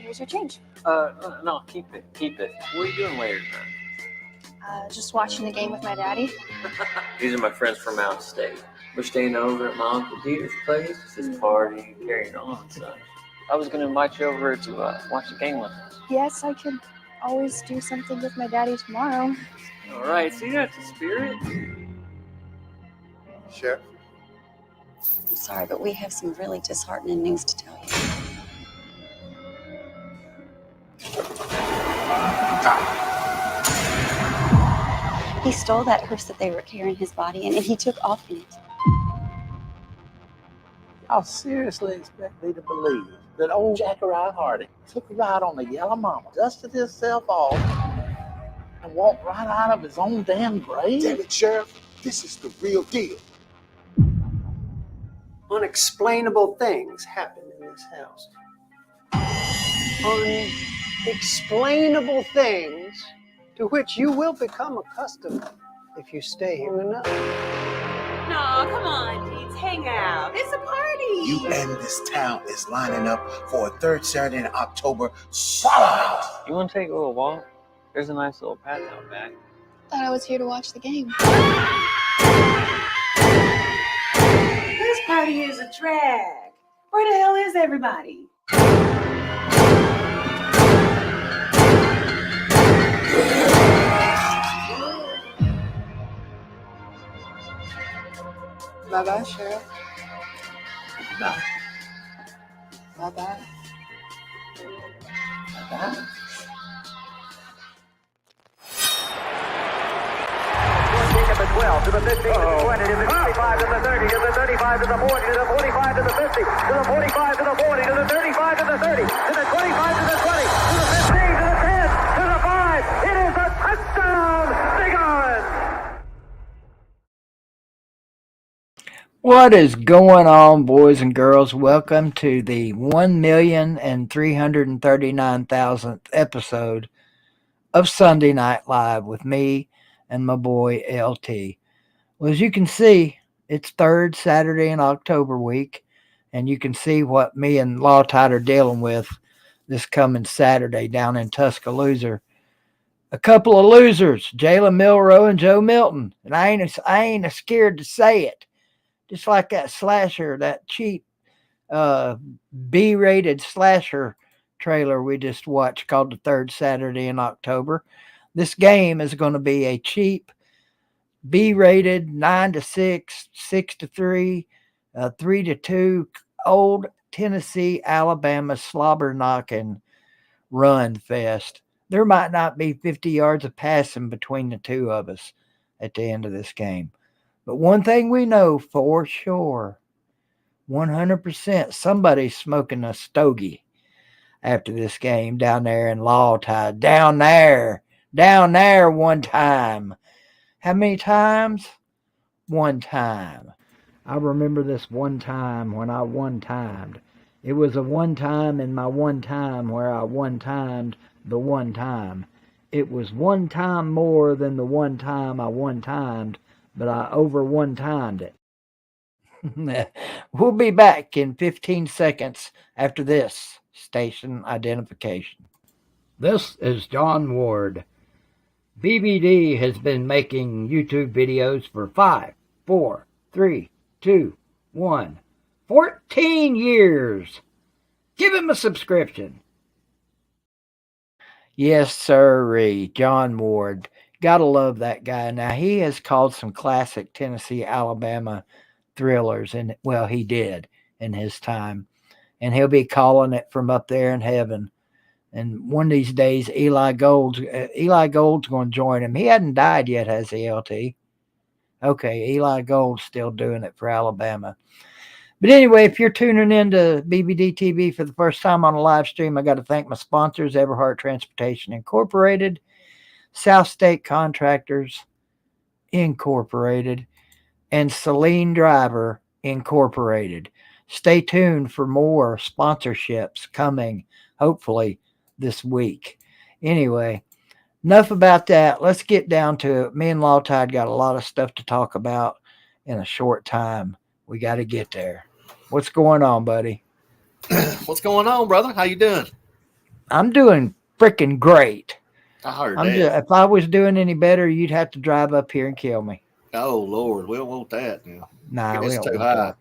Here's your change. No, keep it. What are you doing later tonight? Just watching the game with my daddy. These are my friends from out of state. We're staying over at my Uncle Dieter's place. It's party, carrying on, so. I was going to invite you over to watch the game with us. Yes, I could always do something with my daddy tomorrow. All right, see, that's the spirit. Sheriff? I'm sorry, but we have some really disheartening news to tell you. He stole that hearse that they were carrying his body in, and he took off in it. Y'all seriously expect me to believe that old Jackarai Hardy took a ride on the Yellow Mama, dusted himself off, and walked right out of his own damn grave? Damn it, Sheriff. This is the real deal. Unexplainable things happen in this house. Unexplainable things to which you will become accustomed if you stay here enough. No, come on, Deeds, hang out. It's a party. You and this town is lining up for a third Saturday in October. Swallow house. You want to take a little walk? There's a nice little path out back. Thought I was here to watch the game. This party is a drag. Where the hell is everybody? Bye-bye, Sheriff. Bye. Bye-bye. Bye. The 12 to the 15 to the 20 to the 25 to the 30 to the 35 to the 40 to the 45 to the 50 to the 45 to the 40 to the 35 to the 30 to the 25 to the 20 to the 15 to the 10 to the 5. It is a touchdown, Bighorns! What is going on, boys and girls? Welcome to the 1,339,000th episode of Sunday Night Live with me and my boy LT. Well, as you can see, it's third Saturday in October week, and you can see what me and Lawtide are dealing with this coming Saturday down in Tuscaloosa. A couple of losers, Jalen Milroe and Joe Milton, and I ain't scared to say it. Just like that slasher, that cheap B-rated slasher trailer we just watched called The Third Saturday in October. This game is going to be a cheap B-rated 9-6, 6-3, 3-2 old Tennessee, Alabama slobber knocking run fest. There might not be 50 yards of passing between the two of us at the end of this game. But one thing we know for sure, 100%, somebody's smoking a stogie after this game down there in Lawtide. Down there one time. How many times? One time. I remember this one time when I one-timed. It was a one time in my one time where I one-timed the one time. It was one time more than the one time I one-timed, but I over one-timed it. We'll be back in 15 seconds after this station identification. This is John Ward. BBD has been making YouTube videos for 5, 4, 3, 2, 1, 14 years. Give him a subscription. Yes, sirree, John Ward. Gotta love that guy. Now, he has called some classic Tennessee, Alabama thrillers, and well, he did in his time. And he'll be calling it from up there in heaven. And one of these days, Eli Gold's going to join him. He hadn't died yet, has he, LT? Okay, Eli Gold's still doing it for Alabama. But anyway, if you're tuning in to BBD TV for the first time on a live stream, I got to thank my sponsors, Everhart Transportation Incorporated, South State Contractors Incorporated, and Celine Driver Incorporated. Stay tuned for more sponsorships coming, hopefully, this week. Anyway, enough about that. Let's get down to it. Me and Lawtide got a lot of stuff to talk about in a short time. We got to get there. What's going on, buddy? What's going on, brother? How you doing? I'm doing freaking great. I heard I'm that. just, if I was doing any better, you'd have to drive up here and kill me. Oh Lord, we don't want that now. Nah, we Gas is don't too want high. that.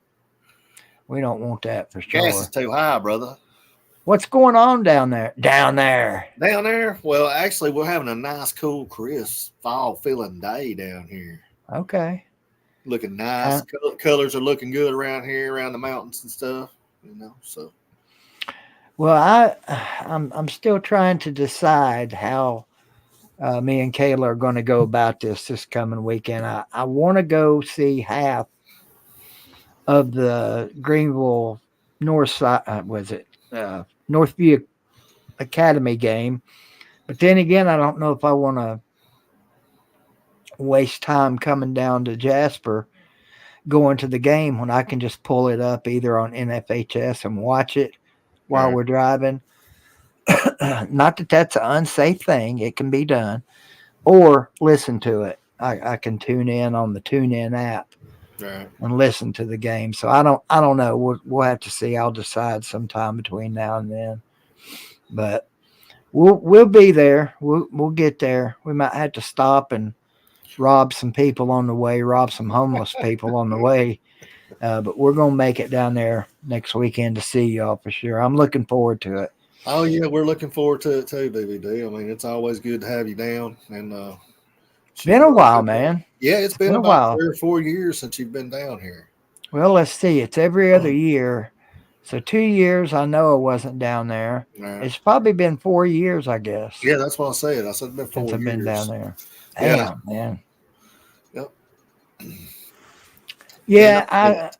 We don't want that for Gas is sure. too high, brother. What's going on down there? Down there. Down there? Well, actually, we're having a nice, cool, crisp fall feeling day down here. Okay. Looking nice. Uh, Colors are looking good around here, around the mountains and stuff. So well, I'm still trying to decide how me and Kayla are going to go about this coming weekend. I want to go see half of the Greenville North side. Was it Northview Academy game? But then again, I don't know if I want to waste time coming down to Jasper going to the game when I can just pull it up either on NFHS and watch it while we're driving. Not that that's an unsafe thing; it can be done, or listen to it. I can tune in on the TuneIn app right. and listen to the game. So I don't know. We'll have to see. I'll decide sometime between now and then. But we'll be there. We'll get there. We might have to stop and rob some people on the way, rob some homeless people on the way. But we're gonna make it down there next weekend to see y'all for sure. I'm looking forward to it. Oh yeah, we're looking forward to it too, BVD. I mean, it's always good to have you down. And it's been a while, man. Yeah, it's been a about while. 3 or 4 years since you've been down here. Well, let's see. It's every other year. So 2 years, I know I wasn't down there. Right. It's probably been 4 years, I guess. Yeah, that's what I said. I said it's been 4 since I've years. been down there. Damn, man. Yep. Yeah,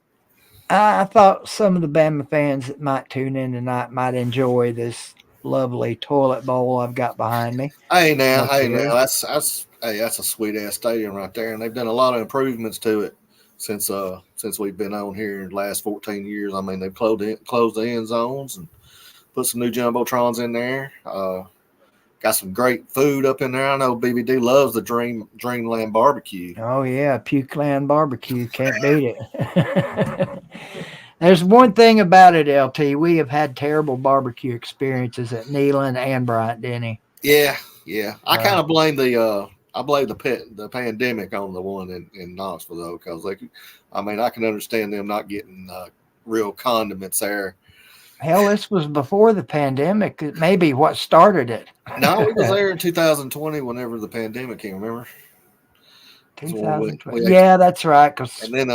I thought some of the Bama fans that might tune in tonight might enjoy this lovely toilet bowl I've got behind me. Hey now, that's a sweet ass stadium right there, and they've done a lot of improvements to it since we've been on here in the last 14 years. I mean, they've closed the end zones and put some new jumbotrons in there. Got some great food up in there. I know BVD loves the Dreamland barbecue. Oh yeah, Pukeland barbecue, can't beat it. There's one thing about it, LT. We have had terrible barbecue experiences at Neyland and Bryant Denny. Yeah. I kind of blame the pandemic on the one in Knoxville though, because I can understand them not getting real condiments there. Hell, this was before the pandemic. Maybe what started it. No, it was there in 2020 whenever the pandemic came, remember? 2020. Yeah, that's right. And then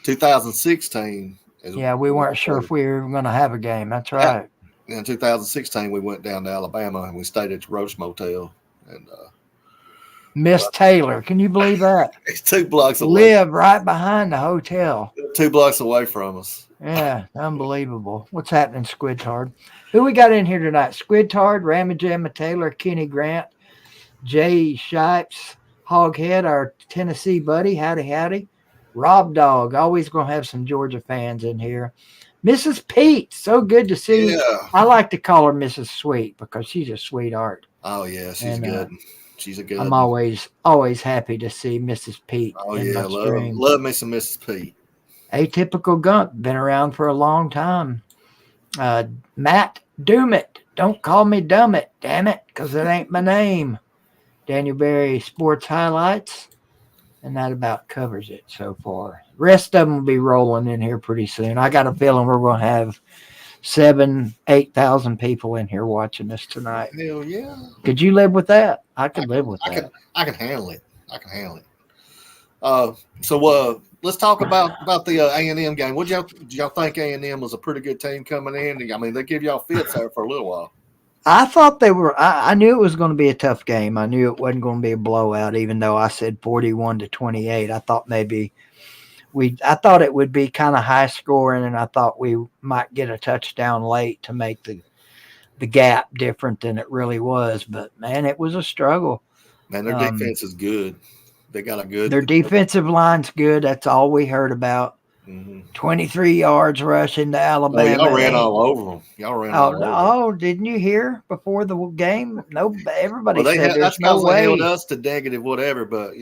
2016. We weren't sure if we were going to have a game. That's right. In 2016, we went down to Alabama and we stayed at the Roach Motel. And Miss Taylor, can you believe that? It's 2 blocks away. Live right behind the hotel. 2 blocks away from us. Yeah, unbelievable. What's happening, Squidtard? Who we got in here tonight? Squidtard, Ramajamma Taylor, Kenny Grant, Jay Shipes, Hoghead, our Tennessee buddy. Howdy. Rob Dog, always going to have some Georgia fans in here. Mrs. Pete, so good to see you. I like to call her Mrs. Sweet because she's a sweetheart. Oh, yeah, she's good. She's a good I'm always happy to see Mrs. Pete. Oh, yeah, love me some Mrs. Pete. Atypical Gunk, been around for a long time. Matt Doomit, don't call me Dummit, damn it, because it ain't my name. Daniel Berry Sports Highlights, and that about covers it so far. Rest of them will be rolling in here pretty soon. I got a feeling we're going to have 7,000-8,000 people in here watching this tonight. Hell yeah. Could you live with that? I could live with that. I can handle it. So let's talk about the A&M game. Did y'all think A&M was a pretty good team coming in? I mean, they give y'all fits there for a little while. I thought they were. I knew it was going to be a tough game. I knew it wasn't going to be a blowout, even though I said 41-28. I thought I thought it would be kind of high scoring, and I thought we might get a touchdown late to make the gap different than it really was. But man, it was a struggle. Man, their defense is good. They got a good. Their defensive line's good. That's all we heard about. 23 yards rushing to Alabama. Y'all ran all over them. Oh, didn't you hear before the game? No, everybody said there's no way. They held us to negative whatever, but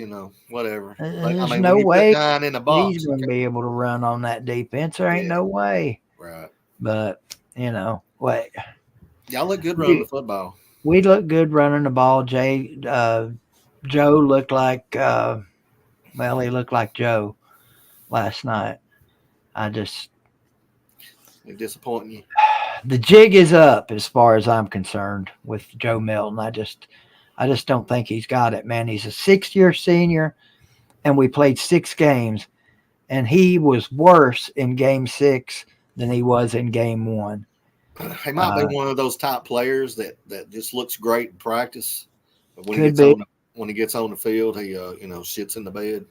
whatever. There's no way he's going to be able to run on that defense. There ain't no way. Right. But wait. Y'all look good running the football. We look good running the ball. Joe looked like, he looked like Joe last night. They're disappointing you. The jig is up as far as I'm concerned with Joe Milton. I just don't think he's got it, man. He's a 6-year senior, and we played 6 games, and he was worse in game 6 than he was in game 1. He might be one of those top players that just looks great in practice. But when he gets on the field, he shits in the bed.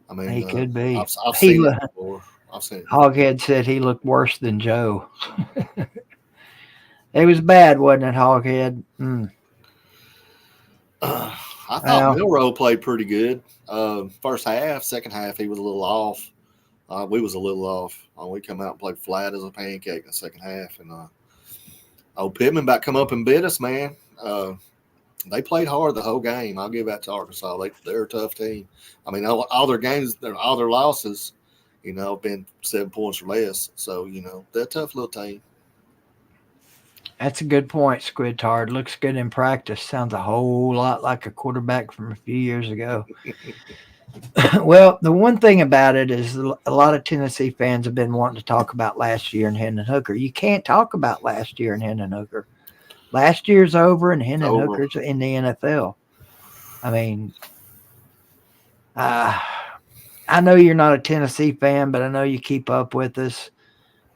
I mean, he could be. I've seen it before. Hoghead said he looked worse than Joe. It was bad, wasn't it, Hoghead? I thought Milroe played pretty good. First half, second half, he was a little off. We was a little off. We come out and played flat as a pancake in the second half. And Pittman about come up and bit us, man. They played hard the whole game. I'll give that to Arkansas. They're a tough team. I mean, all their games, all their losses, have been 7 points or less. So, they're a tough little team. That's a good point, Squid Tard. Looks good in practice. Sounds a whole lot like a quarterback from a few years ago. Well, the one thing about it is a lot of Tennessee fans have been wanting to talk about last year in Hendon Hooker. You can't talk about last year in Hendon Hooker. Last year's over, and Hendon Hooker's in the NFL. I mean, I know you're not a Tennessee fan, but I know you keep up with us.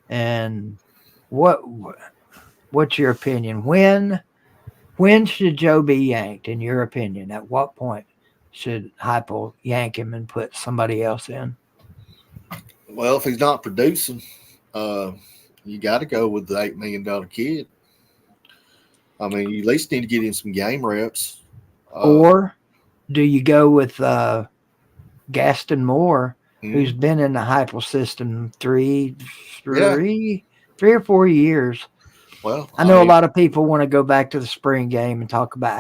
And what's your opinion? When should Joe be yanked, in your opinion? At what point should Heupel yank him and put somebody else in? Well, if he's not producing, you got to go with the $8 million kid. I mean, you at least need to get him some game reps. Or do you go with Gaston Moore, who's been in the Heupel system three or 4 years? Well, I know a lot of people want to go back to the spring game and talk about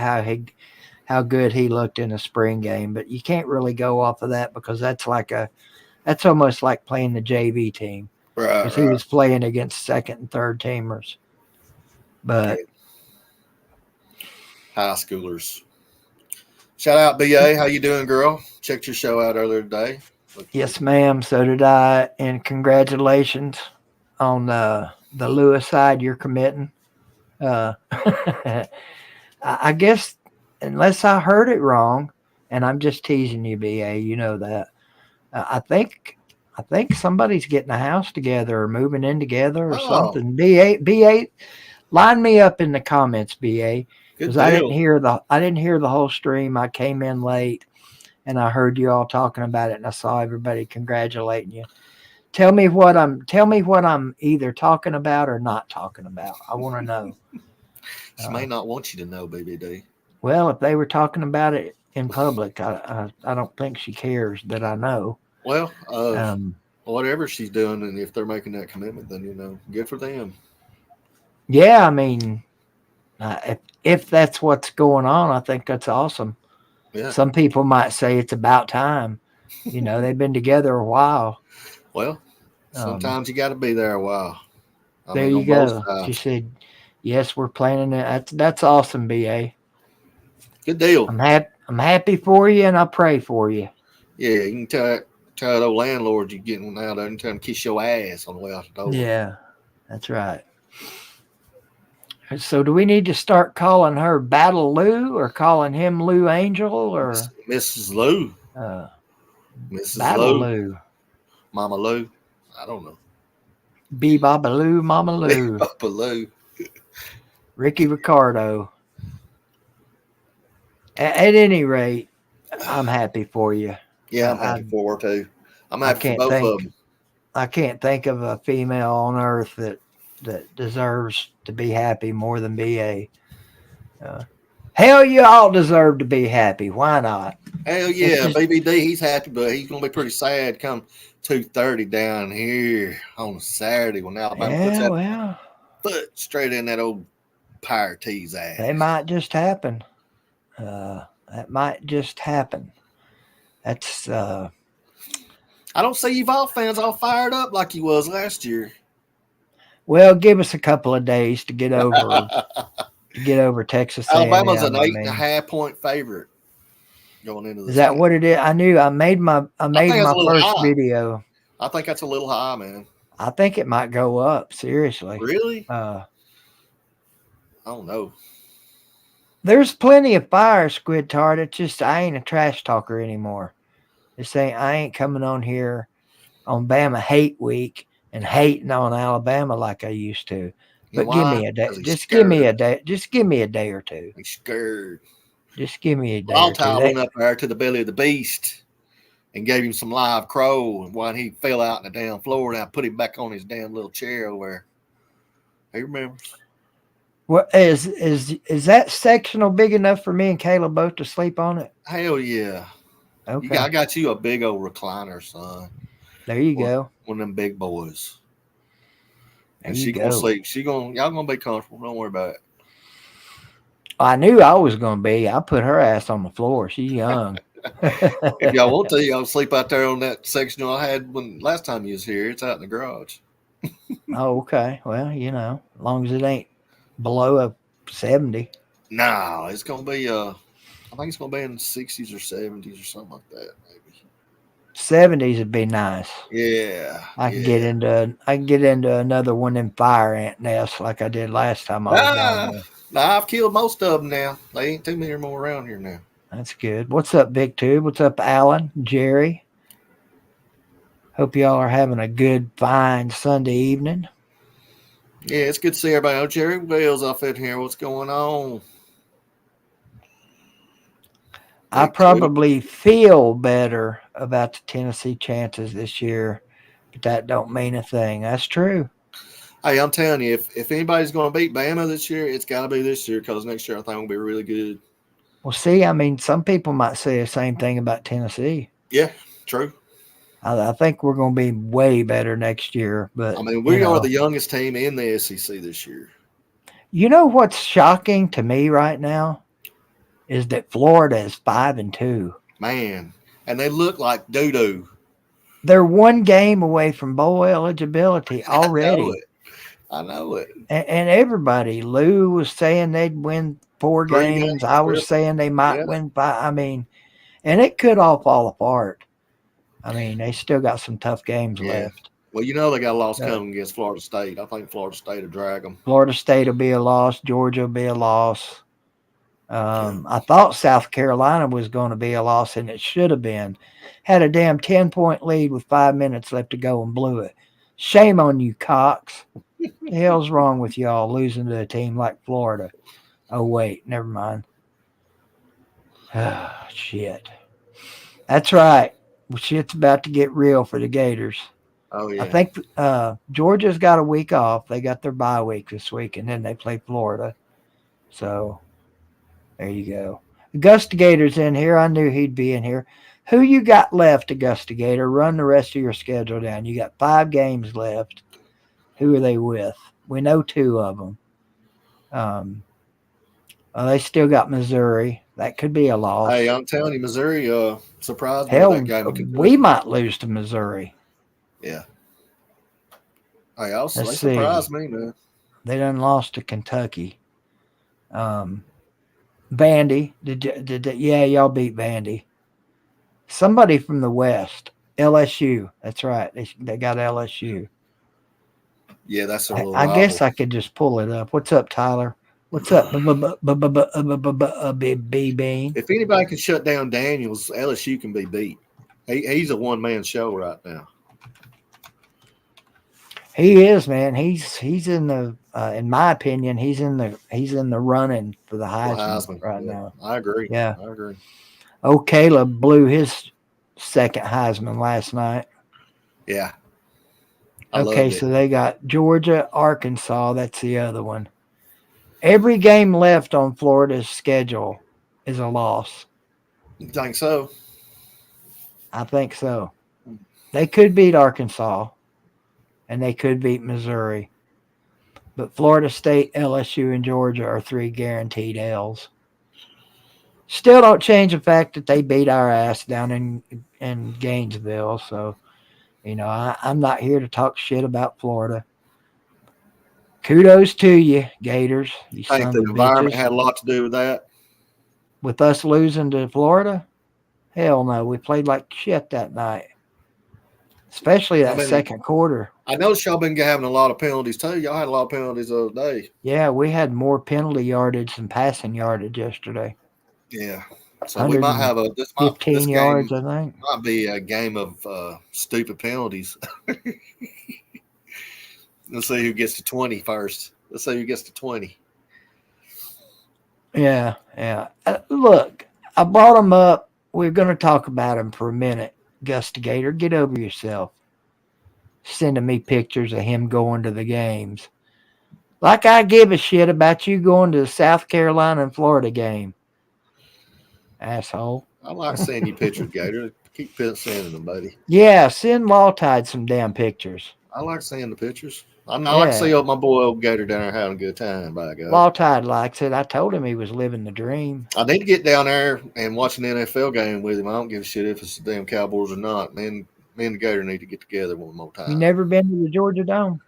how good he looked in the spring game, but you can't really go off of that because that's almost like playing the JV team. Right. Because he was playing against second and third teamers. But high schoolers. Shout out BA, how you doing, girl? Checked your show out earlier today. Yes, ma'am. So did I. And congratulations on the Lewis side you're committing. I guess, unless I heard it wrong, and I'm just teasing you, BA, you know that. I think somebody's getting a house together or moving in together or something. BA, line me up in the comments, BA, because I didn't hear the whole stream. I came in late, and I heard you all talking about it, and I saw everybody congratulating you. Tell me what I'm either talking about or not talking about. I want to know. She may not want you to know, BBD. Well, if they were talking about it in public, I don't think she cares that I know. Well, whatever she's doing, and if they're making that commitment, then good for them. Yeah, I mean, if that's what's going on, I think that's awesome. Yeah. Some people might say it's about time. They've been together a while. Well, sometimes you got to be there a while. There you go. She said, "Yes, we're planning it." That's awesome, BA. Good deal. I'm happy for you, and I pray for you. Yeah, you can tell the old landlord you're getting one out there and tell him kiss your ass on the way out the door. Yeah, that's right. So do we need to start calling her Battle Lou or calling him Lou Angel or Mrs. Lou? Mrs. Battle Lou. Mama Lou. I don't know. Baba Lou, Mama Lou. Baba Lou. Ricky Ricardo. At any rate, I'm happy for you. Yeah, I'm happy for her too. I'm happy for both of them. I can't think of a female on earth that deserves to be happy more than BA. Hell, you all deserve to be happy. Why not? Hell yeah, BBD, he's happy, but he's going to be pretty sad come 2:30 down here on a Saturday when Alabama puts that foot straight in that old Pirate T's ass. It might just happen. That might just happen. That's I don't see you Vol fans all fired up like you was last year. Well, give us a couple of days to get over Texas A&M. Alabama's an I mean, 8.5 point favorite going into is this that game. what it is? I knew I made my I think that's a little first high. video. I think that's a little high, man. I think it might go up. Seriously, Really? I don't know. There's plenty of fire, Squid Tart. It's just I ain't a trash talker anymore. I ain't coming on here on Bama Hate Week and hating on Alabama like I used to. You know But give why? me a day. 'Cause he's Just give me scared. a day. Just give me a day or two. He's scared. Just give me a day Wild or two. Tile went up there to the belly of the beast and gave him some live crow. And when he fell out in the damn floor, and I put him back on his damn little chair over there. He remembers. What is that sectional big enough for me and Caleb both to sleep on it? Hell yeah. Okay. I got you a big old recliner, son. There you go. One of them big boys. There And you she go. gonna sleep. Y'all gonna be comfortable. Don't worry about it. I knew I was gonna be. I put her ass on the floor. She's young. If y'all want to, y'all sleep out there on that sectional I had when last time you was here. It's out in the garage. Oh, okay. Well, as long as it ain't below a 70. No, it's gonna be I think it's gonna be in the 60s or 70s or something like that, maybe. 70s would be nice. Yeah. I can get into another one in fire ant nests like I did last time I was down there. Nah, I've killed most of them now. They ain't too many or more around here now. That's good. What's up, Big Tube? What's up, Alan, Jerry? Hope y'all are having a good, fine Sunday evening. Yeah, it's good to see everybody. Oh, Jerry Wells off in here. What's going on? I probably feel better about the Tennessee chances this year, but that don't mean a thing. That's true. Hey, I'm telling you, if anybody's going to beat Bama this year, it's got to be this year because next year I think will be really good. Well, see, I mean, some people might say the same thing about Tennessee. Yeah, true. I think we're going to be way better next year. But I mean, we are the youngest team in the SEC this year. You know what's shocking to me right now is that Florida is 5-2. Man, and they look like doo-doo. They're one game away from bowl eligibility already. I know it. And everybody, Lou was saying they'd win 4 games. I was saying they might win 5. I mean, and it could all fall apart. I mean, they still got some tough games left. Well, they got a loss coming against Florida State. I think Florida State will drag them. Florida State will be a loss. Georgia will be a loss. I thought South Carolina was going to be a loss, and it should have been. Had a damn 10-point lead with 5 minutes left to go and blew it. Shame on you, Cox. What the hell's wrong with y'all losing to a team like Florida? Oh, wait, never mind. Oh, shit. That's right. Shit's about to get real for the Gators. Oh, yeah. I think Georgia's got a week off. They got their bye week this week, and then they play Florida. So there you go. Augustigator's in here. I knew he'd be in here. Who you got left, Augustigator? Run the rest of your schedule down. You got 5 games left. Who are they with? We know 2 of them. They still got Missouri. That could be a loss. Hey, I'm telling you, Missouri surprised me Hell, with that game. we might lose to Missouri. Yeah. Hey, they surprised me, man. They done lost to Kentucky. Vandy, y'all beat Vandy. Somebody from the West, LSU. That's right. They got LSU. Yeah, that's a little. I guess I could just pull it up. What's up, Tyler? What's up, B-Bean? If anybody can shut down Daniels, LSU can be beat. He's a one-man show right now. He is, man. He's in the in my opinion, he's in the running for the Heisman right now. I agree. Yeah. I agree. Oh, Caleb blew his second Heisman last night. Yeah. Okay, so they got Georgia, Arkansas. That's the other one. Every game left on Florida's schedule is a loss. You think so? I think so. They could beat Arkansas, and they could beat Missouri. But Florida State, LSU, and Georgia are 3 guaranteed L's. Still don't change the fact that they beat our ass down in Gainesville. So, I'm not here to talk shit about Florida. Kudos to you, Gators. You I think sons the of environment bitches. had a lot to do with that. With us losing to Florida? Hell no. We played like shit that night. Especially I that mean, second quarter. I noticed y'all been having a lot of penalties too. Y'all had a lot of penalties the other day. Yeah, we had more penalty yardage than passing yardage yesterday. Yeah. So we might have this 15 yards, game I think. might be a game of stupid penalties. Let's see who gets to 20 first. Let's see who gets to 20. Yeah, yeah. Look, I brought him up. We're going to talk about him for a minute. Gustigator, get over yourself. Sending me pictures of him going to the games. Like I give a shit about you going to the South Carolina and Florida game. Asshole. I like seeing you pictures, Gator. Keep sending them, buddy. Yeah, send Wall-Tide some damn pictures. I like seeing the pictures. I like to see my boy old Gator down there having a good time, by God. Wall-Tide likes it. I told him he was living the dream. I need to get down there and watch an NFL game with him. I don't give a shit if it's the damn Cowboys or not. Me and the Gator need to get together one more time. You never been to the Georgia Dome?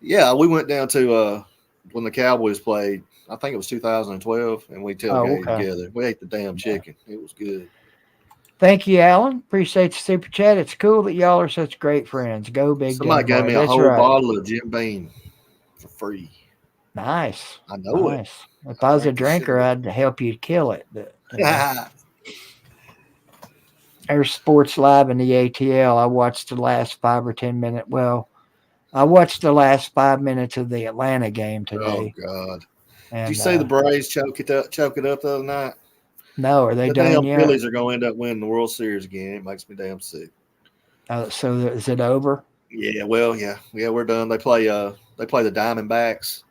Yeah, we went down to when the Cowboys played. I think it was 2012, and we tailgated together. We ate the damn chicken. It was good. Thank you, Alan. Appreciate the super chat. It's cool that y'all are such great friends. Go big. Somebody gave me a whole bottle of Jim Beam for free. Nice. I know it. If I was a drinker, I'd help you kill it. But there's Sports Live in the ATL. I watched the last 5 or 10 minutes. Well, I watched the last 5 minutes of the Atlanta game today. Oh God! And, did you see the Braves choke it up the other night? No, are they done damn yet? Phillies are going to end up winning the World Series again. It makes me damn sick. So is it over? Yeah, well, yeah, we're done. They play the Diamondbacks,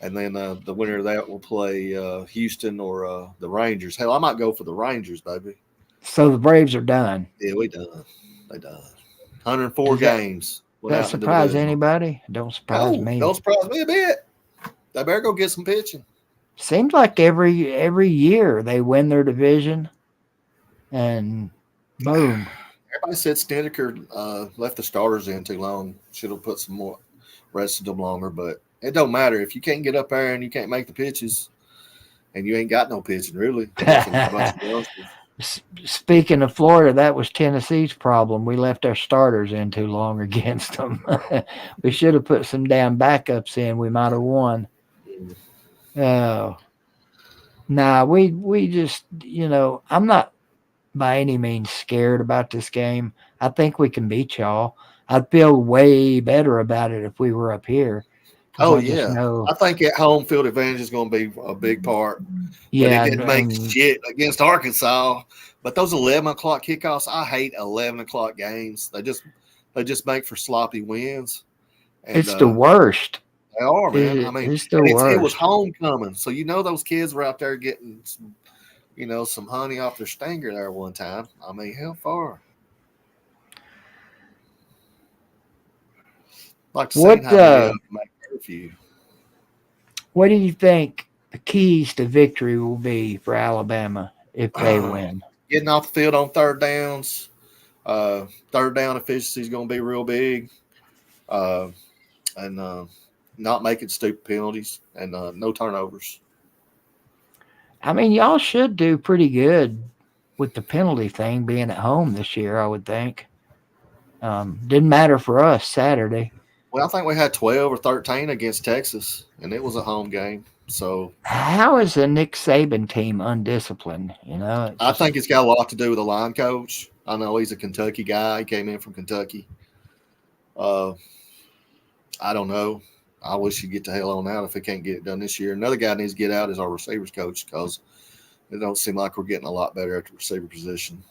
and then the winner of that will play Houston or the Rangers. Hell, I might go for the Rangers, baby. So the Braves are done. Yeah, we done. They done. 104 games. Does that surprise anybody? Don't surprise me. Don't surprise me a bit. They better go get some pitching. Seems like every year they win their division, and boom. Everybody said Steniker left the starters in too long. Should have put some more, rested them longer. But it don't matter if you can't get up there and you can't make the pitches, and you ain't got no pitching really. Speaking of Florida, that was Tennessee's problem. We left our starters in too long against them. We should have put some damn backups in. We might have won. Nah, we just, I'm not by any means scared about this game. I think we can beat y'all. I'd feel way better about it if we were up here. Oh, yeah. I think that home field advantage is going to be a big part. Yeah. But it didn't make shit against Arkansas. But those 11 o'clock kickoffs, I hate 11 o'clock games. They just make for sloppy wins. And, it's the worst. They are, man. I mean, it's the worst. It was homecoming. So, those kids were out there getting, some honey off their stinger there one time. I mean, how far? Like to see how make curfew. What do you think the keys to victory will be for Alabama if they win? Getting off the field on third downs. Third down efficiency is going to be real big. And not making stupid penalties and no turnovers. I mean, y'all should do pretty good with the penalty thing being at home this year, I would think. Didn't matter for us Saturday. Well, I think we had 12 or 13 against Texas, and it was a home game. So how is the Nick Saban team undisciplined? I think it's got a lot to do with the line coach. I know he's a Kentucky guy. He came in from Kentucky. I don't know. I wish he'd get the hell on out if he can't get it done this year. Another guy needs to get out is our receivers coach because it don't seem like we're getting a lot better at the receiver position.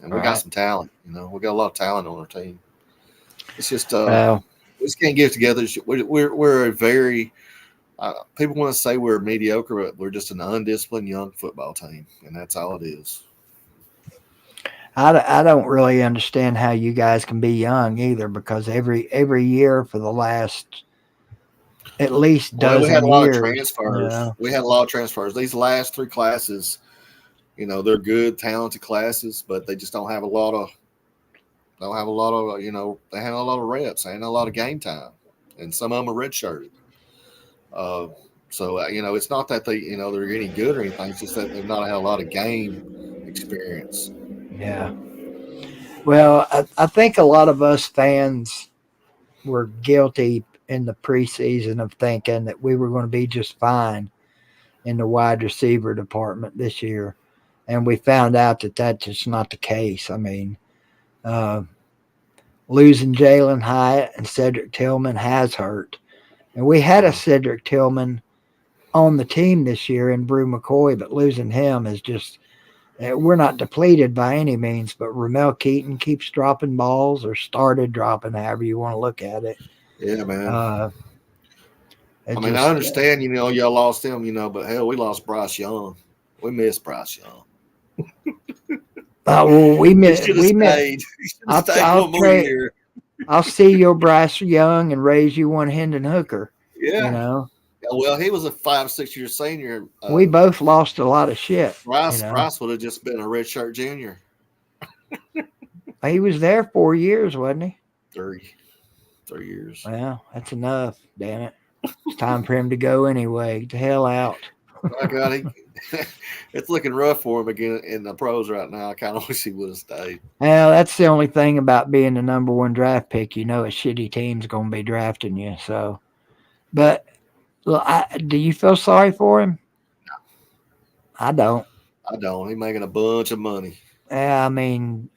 And we got some talent. We got a lot of talent on our team. It's just we just can't get it together. We're a very people want to say we're mediocre, but we're just an undisciplined young football team, and that's all it is. I don't really understand how you guys can be young either, because every year for the last at least dozen we had a lot of transfers. We had a lot of transfers. These last 3 classes, they're good, talented classes, but they just don't have a lot of. They have a lot of, they have a lot of reps. They have a lot of game time, and some of them are redshirted. So it's not that they're any good or anything. It's just that they've not had a lot of game experience. Yeah. Well, I think a lot of us fans were guilty in the preseason of thinking that we were going to be just fine in the wide receiver department this year. And we found out that that's just not the case. I mean, uh, losing Jalen Hyatt and Cedric Tillman has hurt. And we had a Cedric Tillman on the team this year in Brew McCoy, but losing him is just, we're not depleted by any means, but Ramel Keaton keeps dropping balls or started dropping, however you want to look at it. Yeah, man. I understand, y'all lost him, but hell, we lost Bryce Young. We missed Bryce Young. Well, we missed. Year. I'll see your Bryce Young and raise you one Hendon Hooker. Yeah. Well, he was a 5-6 year senior. We both lost a lot of shit. Bryce would have just been a redshirt junior. He was there 4 years, wasn't he? 3 years. Well, that's enough. Damn it. It's time for him to go anyway. Get the hell out. My God, it's looking rough for him again in the pros right now. I kind of wish he would have stayed. Well, that's the only thing about being the number one draft pick. A shitty team's going to be drafting you. So, but do you feel sorry for him? No. I don't. He's making a bunch of money. Yeah, I mean,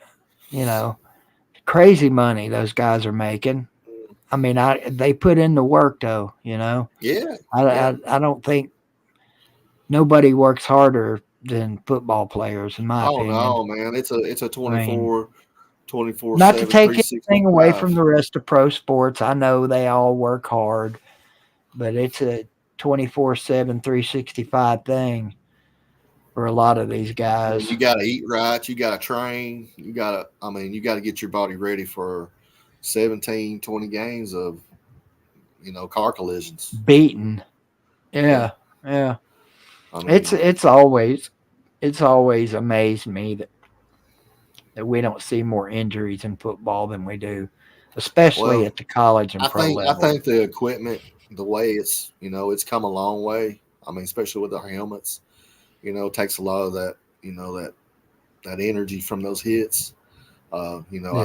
crazy money those guys are making. I mean, they put in the work though. Yeah. I don't think nobody works harder than football players, in my opinion. Oh no, man, it's a 24. 24/7. Not to take anything away from the rest of pro sports. I know they all work hard, but it's a 24/7, 365 thing for a lot of these guys. You got to eat right. You got to train. You got to get your body ready for 17, 20 games of, car collisions. Beaten. Yeah. I mean, it's always amazed me that we don't see more injuries in football than we do, especially at the college and pro level. I think the equipment, the way it's come a long way. I mean, especially with the helmets, it takes a lot of that, that energy from those hits. I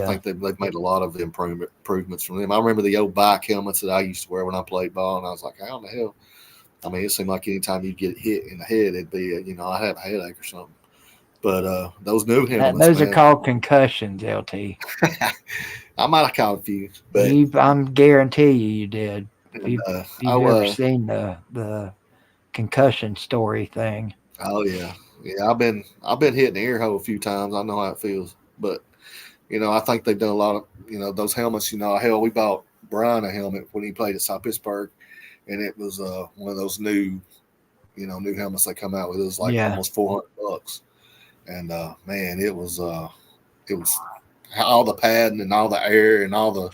think they've made a lot of improvements from them. I remember the old bike helmets that I used to wear when I played ball, and I was like, how in the hell? I mean, it seemed like anytime you get hit in the head, it'd be, I'd have a headache or something. But those new helmets, those are called concussions, LT. I might have caught a few, but I'm guarantee you did. You've ever seen the concussion story thing? Oh yeah. I've been hit in the ear hole a few times. I know how it feels, but I think they've done a lot of those helmets. Hell, we bought Brian a helmet when he played at South Pittsburgh, and it was one of those new helmets they come out with. It was like almost $400, and man, it was all the padding and all the air and all the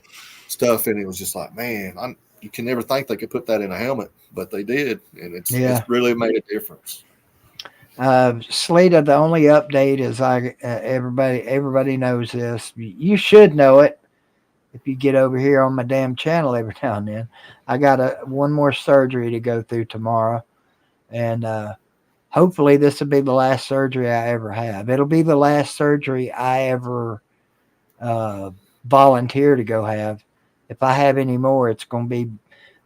stuff, and it was just like, man, you can never think they could put that in a helmet, but they did, and it's really made a difference. Slita, the only update is everybody knows this. You should know it if you get over here on my damn channel every now and then. I got one more surgery to go through tomorrow, and hopefully this will be the last surgery I ever have. It'll be the last surgery I ever volunteer to go have. If I have any more, it's going to be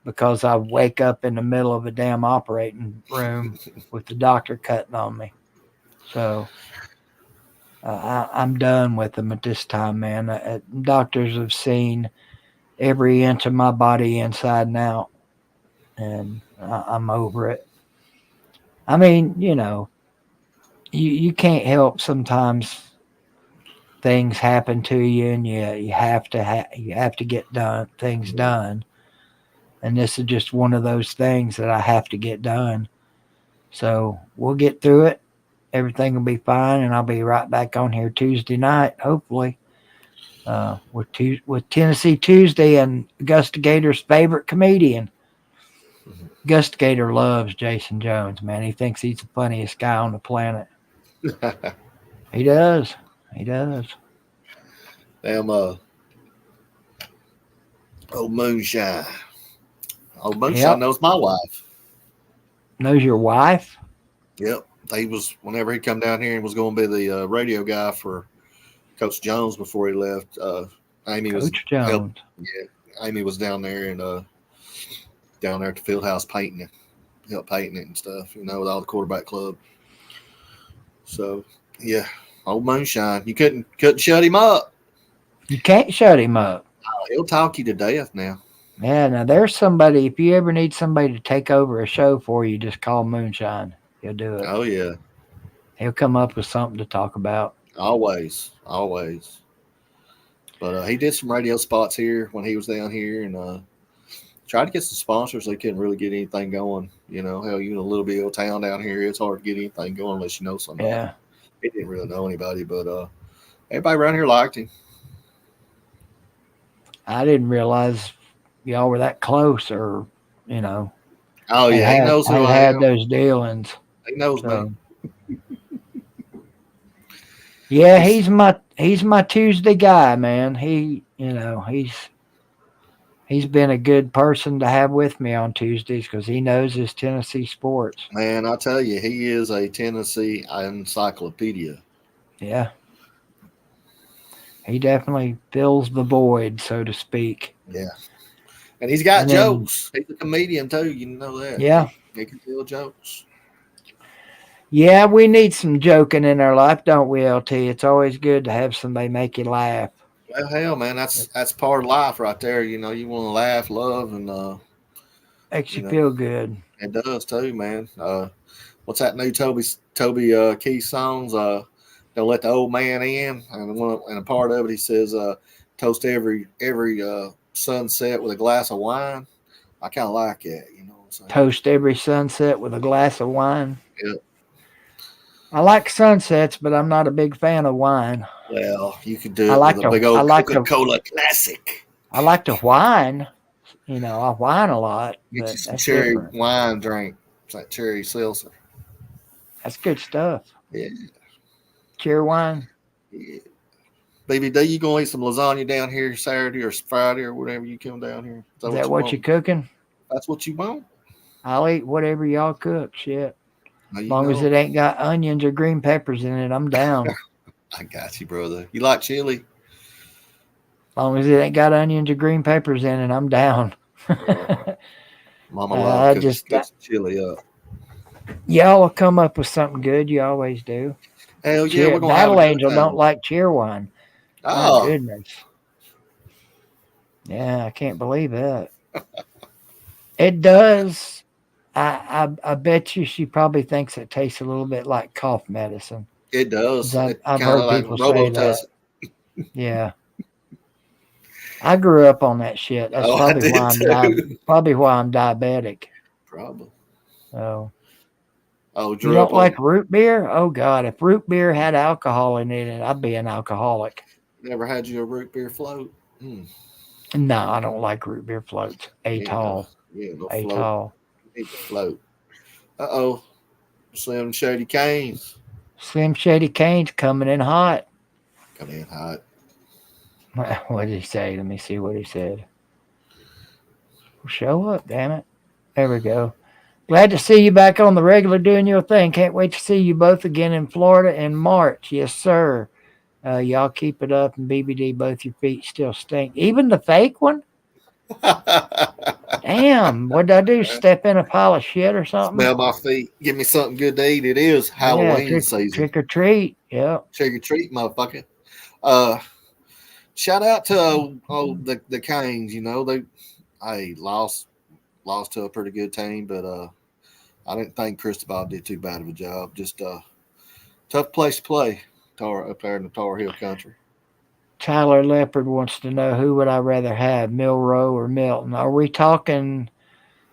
because I wake up in the middle of a damn operating room with the doctor cutting on me. So I'm done with them at this time, man. Doctors have seen every inch of my body inside and out, and I'm over it. I mean, you can't help sometimes things happen to you, and you have to get things done. And this is just one of those things that I have to get done. So we'll get through it. Everything will be fine, and I'll be right back on here Tuesday night, hopefully, with Tennessee Tuesday and Augusta Gator's favorite comedian. Augusta Gator loves Jason Jones, man. He thinks he's the funniest guy on the planet. He does. Damn, old moonshine. Old Moonshine knows my wife. Knows your wife? Yep. He was, whenever he come down here and was going to be the radio guy for Coach Jones before he left. Amy Coach was Jones. Amy was down there and down there at the field house painting it, help painting it and stuff, with all the quarterback club. So yeah, old Moonshine. You couldn't shut him up. You can't shut him up. He'll talk you to death now. Yeah, now there's somebody, if you ever need somebody to take over a show for you, just call Moonshine. He'll do it. Oh yeah. He'll come up with something to talk about. Always. But he did some radio spots here when he was down here and tried to get some sponsors. They couldn't really get anything going. Hell, a little bit of town down here, it's hard to get anything going unless you know somebody. Yeah. He didn't really know anybody, but everybody around here liked him. I didn't realize y'all were that close or, Oh, yeah, he knows who I had am. those dealings. He knows me. Yeah, he's my Tuesday guy, man. He's been a good person to have with me on Tuesdays because he knows his Tennessee sports. Man, I tell you, he is a Tennessee encyclopedia. Yeah. He definitely fills the void, so to speak. Yeah. And he's got jokes. He's a comedian, too. You know that. Yeah. He can tell jokes. Yeah, we need some joking in our life, don't we, LT? It's always good to have somebody make you laugh. Well, hell, man, that's part of life right there. You want to laugh, love, and makes you feel good. It does too, man. What's that new Toby Keith songs? Don't let the old man in, and a part of it he says, toast every sunset with a glass of wine. I kind of like that, you know what I'm saying? Toast every sunset with a glass of wine. Yep. I like sunsets, but I'm not a big fan of wine. Well, you could do it with a big old Coca-Cola Classic. I like to whine. I whine a lot. Get you some cherry wine drink. It's like cherry seltzer. That's good stuff. Yeah. Cherry wine. Yeah. BBD, you gonna eat some lasagna down here Saturday or Friday or whatever you come down here? Is that what you're cooking? That's what you want? I'll eat whatever y'all cook. Shit. As long as it ain't got onions or green peppers in it, I'm down. I got you, brother. You like chili? As long as it ain't got onions or green peppers in it, I'm down. Mama loves cooking chili up. Y'all will come up with something good. You always do. Hell yeah, we're gonna Battle have a Angel don't like cheer wine. Oh my goodness. Yeah, I can't believe that. It does. I bet you she probably thinks it tastes a little bit like cough medicine. It does. I've heard people say that. Yeah. I grew up on that shit. That's probably why I'm diabetic. Probably. Oh. Oh, you don't like root beer? Oh God, if root beer had alcohol in it, I'd be an alcoholic. Never had you a root beer float? No, I don't like root beer floats. Atoll. Yeah, no Atoll. Float. Need the float. Uh-oh. Slim Shady Canes. Slim Shady Canes coming in hot. Coming in hot. What did he say? Let me see what he said. Show up, damn it. There we go. Glad to see you back on the regular doing your thing. Can't wait to see you both again in Florida in March. Yes, sir. Y'all keep it up, and BBD, both your feet still stink. Even the fake one? Damn, what did I do? Step in a pile of shit or something? Smell my feet. Give me something good to eat. It is Halloween season. Trick or treat. Yeah. Trick or treat, motherfucker. Shout out to the Canes. They lost to a pretty good team, but I didn't think Cristobal did too bad of a job. Just tough place to play up there in the Tar Heel country. Tyler Leopard wants to know, who would I rather have, Milroe or Milton? Are we talking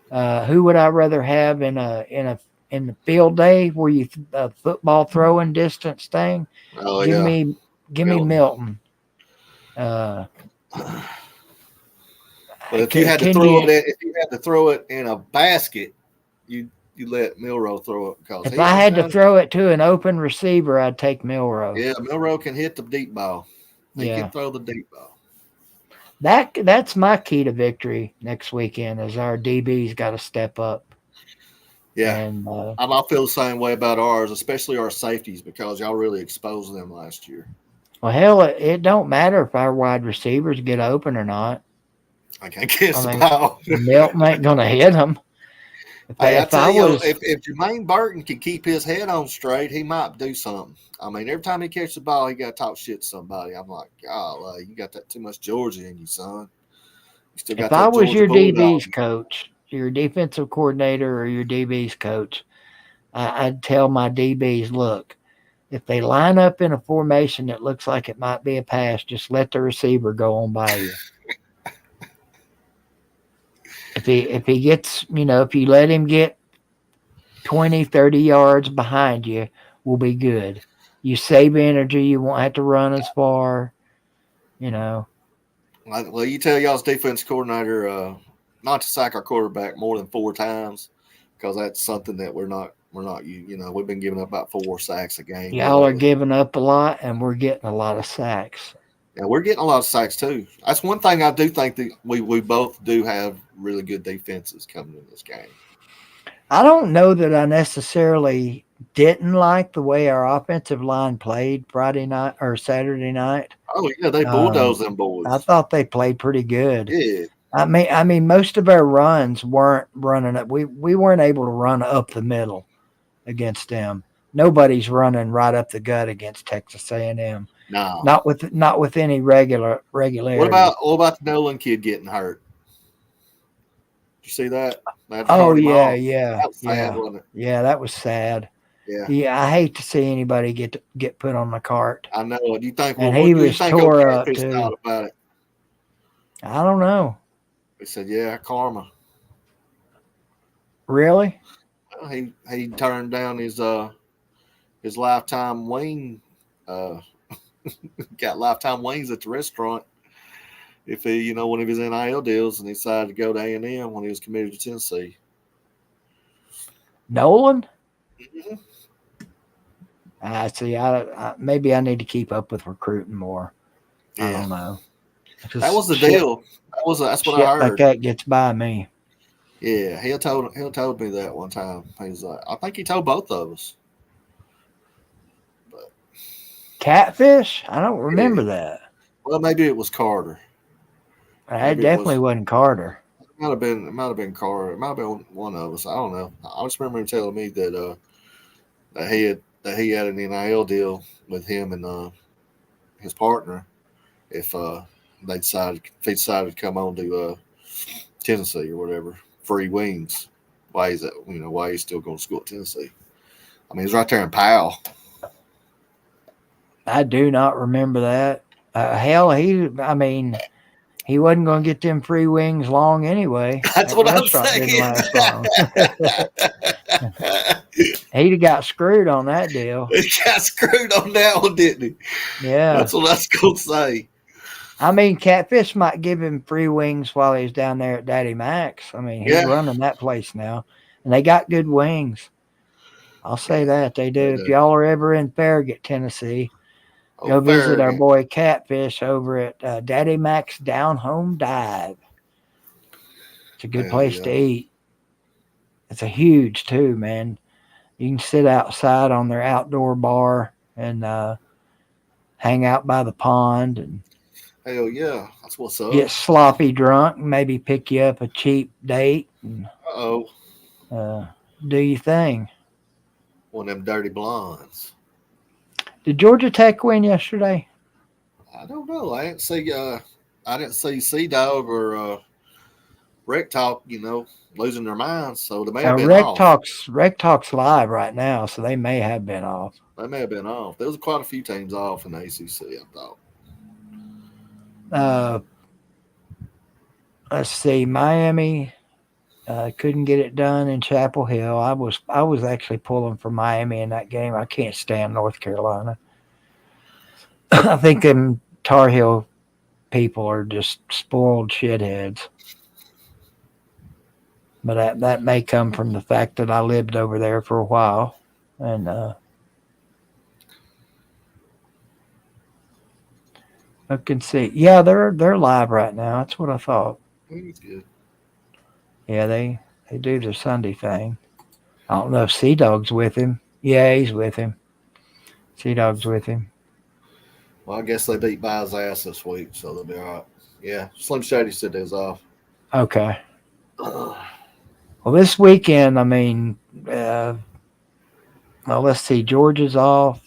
who would I rather have in the field day where you football throwing distance thing? Oh, give me Milton. But if you had to throw it in a basket, you let Milroe throw it. Because if I had to throw it to an open receiver, I'd take Milroe. Yeah, Milroe can hit the deep ball. He can throw the deep ball. That's my key to victory next weekend. Is our DB's got to step up. Yeah. And I feel the same way about ours, especially our safeties, because y'all really exposed them last year. well, hell, it don't matter if our wide receivers get open or not. I can't guess I mean, about. Milton ain't gonna hit them. Hey, I If tell I you, was, if Jermaine Burton can keep his head on straight, he might do something. I mean, every time he catches the ball, he got to talk shit to somebody. I'm like, God, you got that too much Georgia in you, son. You still got if I that was Georgia your bulldog. DB's coach, your defensive coordinator, or your DB's coach, I'd tell my DBs, look, if they line up in a formation that looks like it might be a pass, just let the receiver go on by you. If he gets, if you let him get 20, 30 yards behind you, will be good. You save energy. You won't have to run as far, Well, you tell y'all's defense coordinator not to sack our quarterback more than 4 times, because that's something that we're not. We've been giving up about 4 sacks a game. Y'all are lately. giving up a lot, and we're getting a lot of sacks. Yeah, we're getting a lot of sacks too. That's one thing I do think that we both do have really good defenses coming in this game. I don't know that I necessarily didn't like the way our offensive line played Friday night or Saturday night. Oh yeah, they bulldozed them boys. I thought they played pretty good. Yeah. I mean, most of our runs weren't running up. We weren't able to run up the middle against them. Nobody's running right up the gut against Texas A&M. No. Not with any regularity. What about the Nolan kid getting hurt? Did you see that? Oh yeah, That was sad, wasn't it? Yeah, that was sad. Yeah. Yeah, I hate to see anybody get put on the cart. I know. Do you think? And what he do you was think tore old up Catfish too. thought about it? I don't know. He said, "Yeah, karma." Really? Well, he turned down his lifetime wing. Got lifetime wings at the restaurant. If he, one of his NIL deals, and he decided to go to A&M when he was committed to Tennessee. Nolan? Mm-hmm. I see. Maybe I need to keep up with recruiting more. Yeah. I don't know. That was the deal. That's what I heard. Like that gets by me. Yeah, he told me that one time. He's like, I think he told both of us. But Catfish? I don't remember that. Well, maybe it was Carter. It definitely wasn't Carter. It might have been Carter. It might have been one of us. I don't know. I just remember him telling me that he had an NIL deal with him and his partner if they decided to come on to Tennessee or whatever, free wings. Why he's still going to school at Tennessee? I mean, he's right there in Powell. I do not remember that. Hell, he wasn't going to get them free wings long anyway. That's that what I'm restaurant saying. Didn't last long. He'd got screwed on that deal. He got screwed on that one, didn't he? Yeah. That's what I was going to say. I mean, Catfish might give him free wings while he's down there at Daddy Mac's. I mean, he's running that place now. And they got good wings. I'll say that. They do. If y'all are ever in Farragut, Tennessee, go visit our boy Catfish over at Daddy Mac's Down Home Dive. It's a good place to eat. It's a huge too, man. You can sit outside on their outdoor bar and hang out by the pond and hell yeah, that's what's up. Get sloppy drunk, maybe pick you up a cheap date and do your thing. One of them dirty blondes. Did Georgia Tech win yesterday? I don't know. I didn't see Sea-Dog or Rec Talk, losing their minds. So they may have been off. Rec Talk's live right now, so they may have been off. They may have been off. There was quite a few teams off in the ACC, I thought. Let's see. Miami couldn't get it done in Chapel Hill. I was actually pulling for Miami in that game. I can't stand North Carolina. I think them Tar Heel people are just spoiled shitheads. But that may come from the fact that I lived over there for a while. And I can see. Yeah, they're live right now. That's what I thought. It's good. Yeah, they do their Sunday thing. I don't know if Sea Dog's with him. Yeah, he's with him. Sea Dog's with him. Well, I guess they beat Buy's ass this week, so they'll be all right. Yeah, Slim Shady said they was off. Okay. Well, this weekend, I mean, well, let's see. Georgia's off.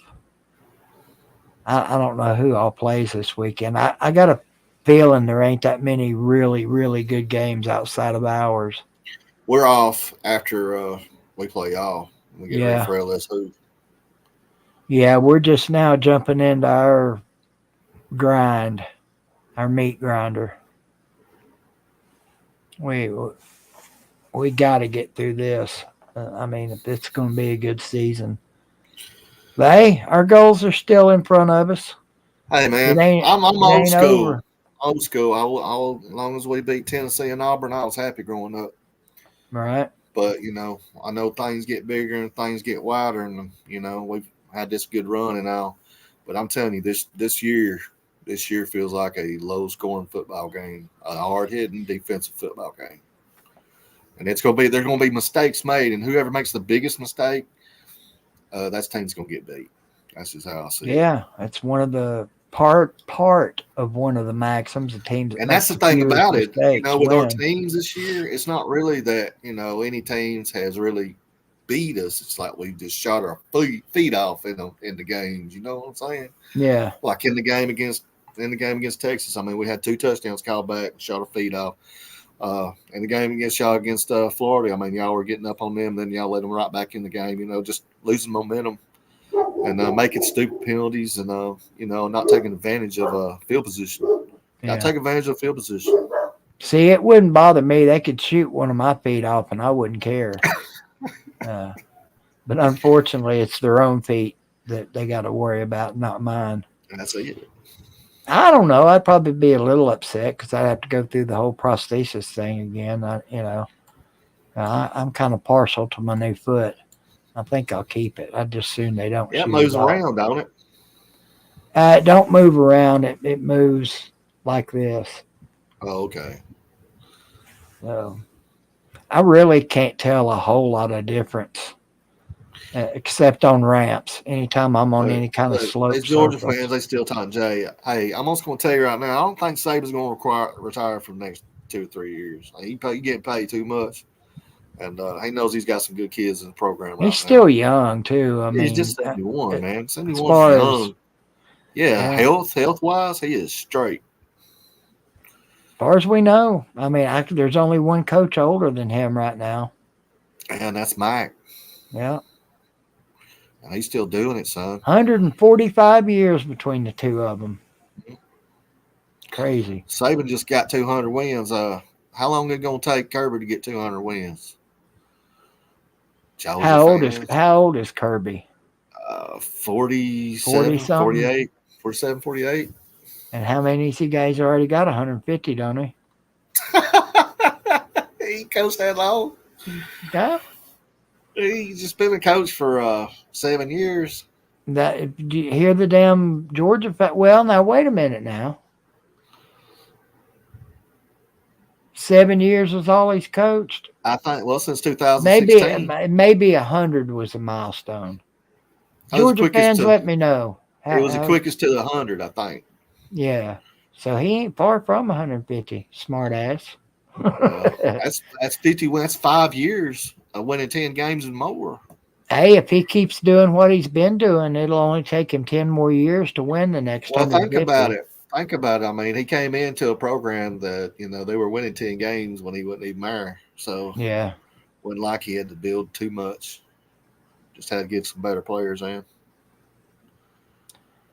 I don't know who all plays this weekend. I got a feeling there ain't that many really, really good games outside of ours. We're off after we play y'all. We get ready Yeah. for LSU. Yeah, we're just now jumping into our grind, our meat grinder. We got to get through this. I mean, if it's going to be a good season. But hey, our goals are still in front of us. Hey man, I'm it old ain't school. over. Old school. As long as we beat Tennessee and Auburn, I was happy growing up. Right. But I know things get bigger and things get wider, and we've had this good run and all. But I'm telling you, this year feels like a low-scoring football game, a hard-hitting defensive football game, and there's going to be mistakes made, and whoever makes the biggest mistake, that team's going to get beat. That's just how I see it. Yeah, that's one of the part of one of the maxims of teams. And that's the thing about it, with our teams this year, it's not really that, any teams has really beat us. It's like we just shot our feet off in the games. You know what I'm saying? Yeah. Like in the game against Texas, I mean, we had 2 touchdowns called back, shot our feet off. In the game against Florida, I mean, y'all were getting up on them, then y'all let them right back in the game. Just losing momentum. And making stupid penalties and not taking advantage of field position. Got to take advantage of field position. See, it wouldn't bother me. They could shoot one of my feet off, and I wouldn't care. But unfortunately, it's their own feet that they got to worry about, not mine. And that's it. I don't know. I'd probably be a little upset because I'd have to go through the whole prosthesis thing again. I'm kind of partial to my new foot. I think I'll keep it. I just assume they don't. Yeah, it moves around, don't it? It don't move around. It moves like this. Oh, okay. So I really can't tell a whole lot of difference, except on ramps. Anytime I'm on any kind of slope. As Georgia fans, they still talking Jay. Hey, I'm just going to tell you right now, I don't think Saban's going to retire for the next 2 or 3 years. He getting paid too much. And he knows he's got some good kids in the program. He's still young too. I mean, he's just 71, man. 71 far young. Health wise, he is straight. As far as we know, I mean, there's only one coach older than him right now, and that's Mike. Yeah, and he's still doing it, son. 145 years between the two of them. Crazy. Saban just got 200 wins. How long is it going to take Kirby to get 200 wins? How old is Kirby? 47, 48, 47, 48. And how many of you guys already got 150, don't he? He coached that long. Yeah. He's just been a coach for 7 years. Do you hear the damn Georgia? Well, now wait a minute now. 7 years was all he's coached. I think, since 2016. Maybe 100 was a milestone. Georgia fans, let me know. It was the quickest to the 100, I think. Yeah. So he ain't far from 150. Smart ass. That's 50 wins. That's 5 years of winning 10 games and more. Hey, if he keeps doing what he's been doing, it'll only take him 10 more years to win the next 150. Think about it. I mean, he came into a program that, they were winning 10 games when he wasn't even there. So, yeah. Wasn't like he had to build too much. Just had to get some better players in.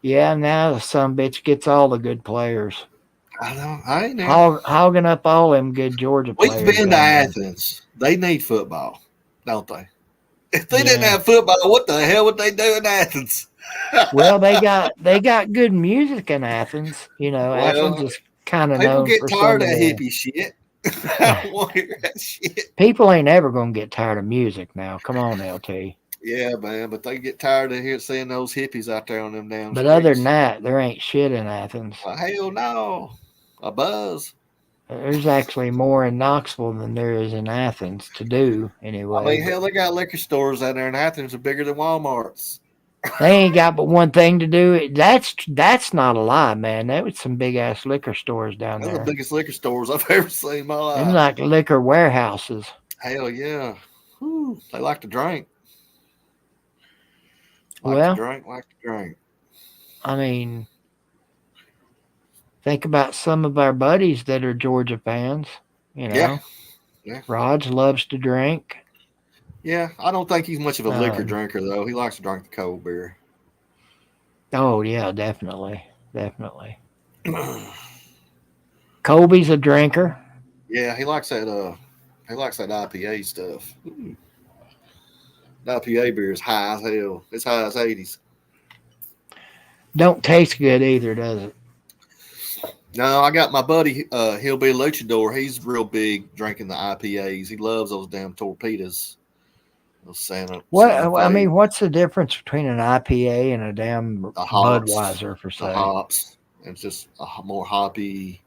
Yeah, now the son bitch gets all the good players. I know. I ain't know. Hogging up all them good Georgia players. We've been to Athens. They need football, don't they? If they didn't have football, what the hell would they do in Athens? Well, they got good music in Athens. Athens is kind of known for people get tired of hippie shit. I don't want to hear that shit. People ain't ever going to get tired of music now. Come on, LT. Yeah, man, but they get tired of seeing those hippies out there on them damn But streets. other than that, there ain't shit in Athens. Well, hell no. A buzz. There's actually more in Knoxville than there is in Athens to do, anyway. I mean, hell, they got liquor stores out there in Athens that are bigger than Walmart's. They ain't got but one thing to do. That's not a lie, man. That was some big ass liquor stores down Those are there. the biggest liquor stores I've ever seen in my life. Them like liquor warehouses. Hell yeah. Whew, they like to drink. Well, Like to drink. I mean, think about some of our buddies that are Georgia fans. You know, Yeah. Raj loves to drink. Yeah, I don't think he's much of a liquor drinker, though. He likes to drink the cold beer. Oh, yeah, definitely. Colby's a drinker. Yeah, he likes that IPA stuff. Ooh. The IPA beer is high as hell. It's high as 80s. Don't taste good either, does it? No, I got my buddy, he'll be a luchador. He's real big drinking the IPAs. He loves those damn torpedoes. Those Santa I mean, what's the difference between an IPA and a damn Budweiser for say? The hops. It's just a more hoppy.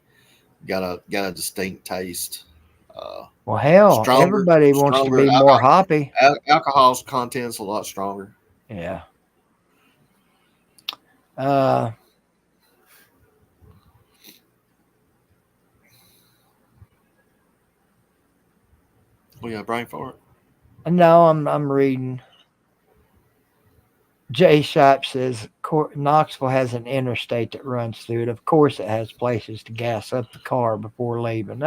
Got a distinct taste. Well, hell, everybody wants to be more hoppy. Alcohol's content's a lot stronger. Yeah. We got a brain for it? No, I'm reading. Jay Shipe says Knoxville has an interstate that runs through it. Of course, it has places to gas up the car before leaving. We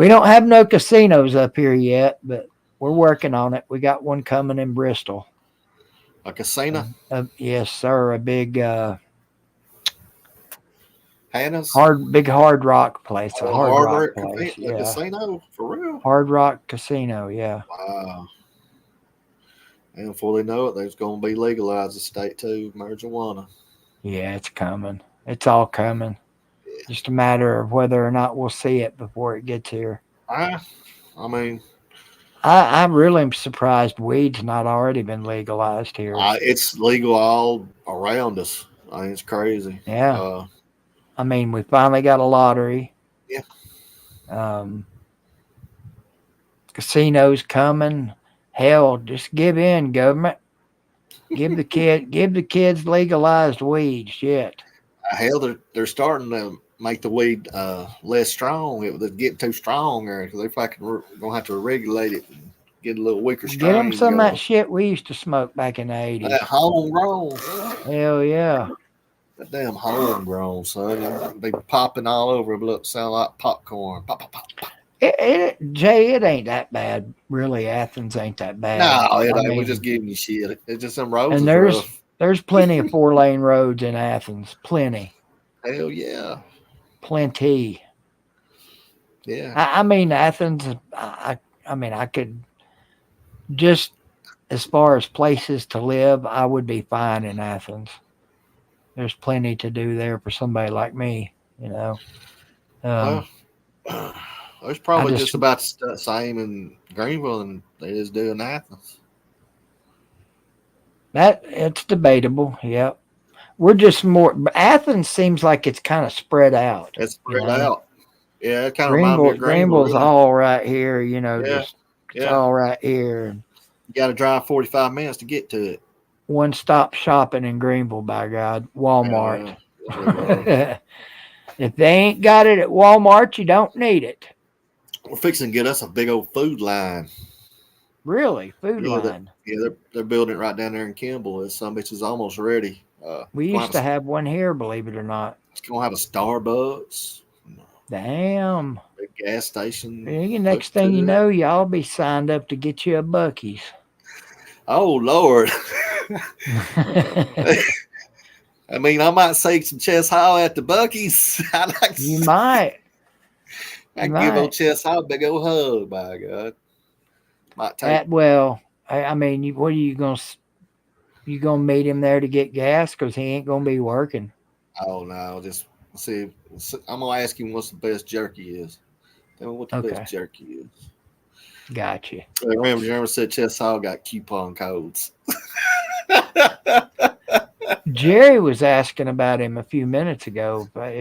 don't have no casinos up here yet, but we're working on it. We got one coming in Bristol. A casino? Yes, sir. A big Hannah's? big hard rock place. A hard rock place. A casino? For real? Hard Rock Casino, yeah. Wow. And before they know it, there's going to be legalized the state too, marijuana. Yeah, it's coming. It's all coming. Yeah. Just a matter of whether or not we'll see it before it gets here. I mean, I'm really surprised weed's not already been legalized here. It's legal all around us. I mean, it's crazy. Yeah. I mean, we finally got a lottery. Yeah. Casinos coming. Hell, just give in, government. Give the kids legalized weed. Shit. Hell, they're starting to make the weed less strong. They're getting too strong there because they're gonna have to regulate it and get a little weaker strain. Get them some of that shit we used to smoke back in the 80s. That homegrown. Hell yeah. That damn homegrown, son. They popping all over. Look, sound like popcorn. Pop, pop, pop, pop. Jay, it ain't that bad. Really, Athens ain't that bad. No, it ain't. We're just giving you shit. It's just some roads. And there's plenty of 4-lane roads in Athens. Plenty. Hell yeah. Plenty. Yeah. I mean, Athens, I mean, I could just, as far as places to live, I would be fine in Athens. There's plenty to do there for somebody like me, you know. There's probably just about the same in Greenville and they just do in Athens. It's debatable, yeah. We're just more. Athens seems like it's kind of spread out. It's spread out. Yeah, it kind of reminds me of Greenville's really. all right here, you know. Yeah, it's all right here. You got to drive 45 minutes to get to it. One-stop shopping in Greenville, by God. Walmart. If they ain't got it at Walmart, you don't need it. We're fixing to get us a big old food line. Really? Food line? They're building it right down there in Kimball. Some bitch is almost ready. We used to have one here, believe it or not. It's going to have a Starbucks. Damn. Big gas station. Next thing you know, y'all be signed up to get you a Buc-ee's. Oh, Lord. I mean, I might say some Chess Hall at the Buc-ee's. You might. I can give old Chess Hall a big old hug, by God. Might take. I mean, what are you going to... You gonna meet him there to get gas because he ain't gonna be working? Oh no, just see. I'm gonna ask him what's the best jerky is. Tell me what the best jerky is. Gotcha. Remember, you ever said Chesaw got coupon codes? Jerry was asking about him a few minutes ago, but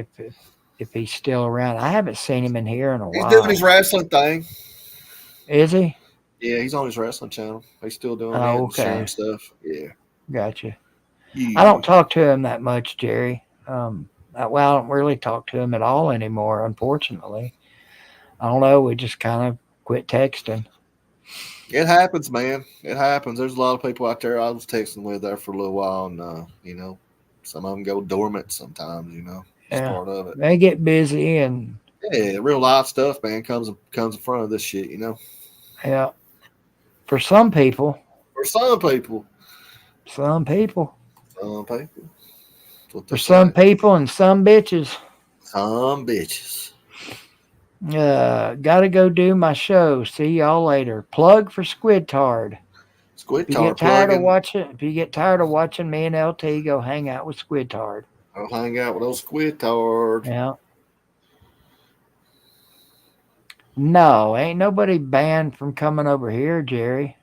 if he's still around. I haven't seen him in here in a He's doing while. his wrestling thing. Is he? Yeah, he's on his wrestling channel. He's still doing it Oh, and sharing okay. stuff. Yeah. Gotcha. Yeah. I don't talk to him that much, Jerry. I don't really talk to him at all anymore, unfortunately. I don't know. We just kind of quit texting. It happens, man. It happens. There's a lot of people out there I was texting with there for a little while, and some of them go dormant sometimes. It's Yeah. part of it. They get busy and Yeah, real life stuff, man, comes in front of this shit. yeah. For some people. For some people. Some people. Some people. For some people and some bitches. Some bitches. Gotta go do my show. See y'all later. Plug for Squid Tard. Squid If you Tard get tired of plugging. watching me and LT, go hang out with Squid Tard. I'll hang out with those Squid Tard. Yeah. No, ain't nobody banned from coming over here, Jerry.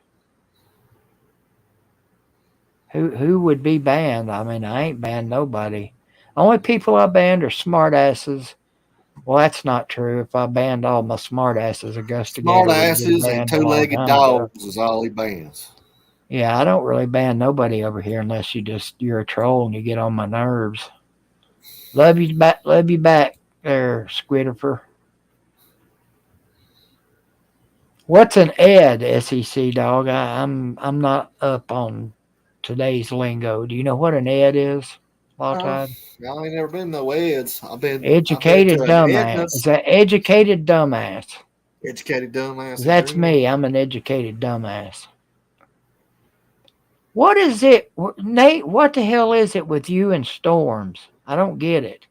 Who would be banned? I mean, I ain't banned nobody. Only people I banned are smart asses. Well, that's not true. If I banned all my smart asses, Augusta Smart Gator would have been asses and banned a long two-legged time ago. dogs is all he bans. Yeah, I don't really ban nobody over here unless you're a troll and you get on my nerves. Love you back there, Squiddifer. What's an ed, SEC dog? I'm not up on today's lingo. Do you know what an ed is, Lawtide? I ain't never been no eds. I've been Educated to an dumbass. Edna's. Is that educated dumbass? Educated dumbass. That's me. I'm an educated dumbass. What is it, Nate? What the hell is it with you and storms? I don't get it.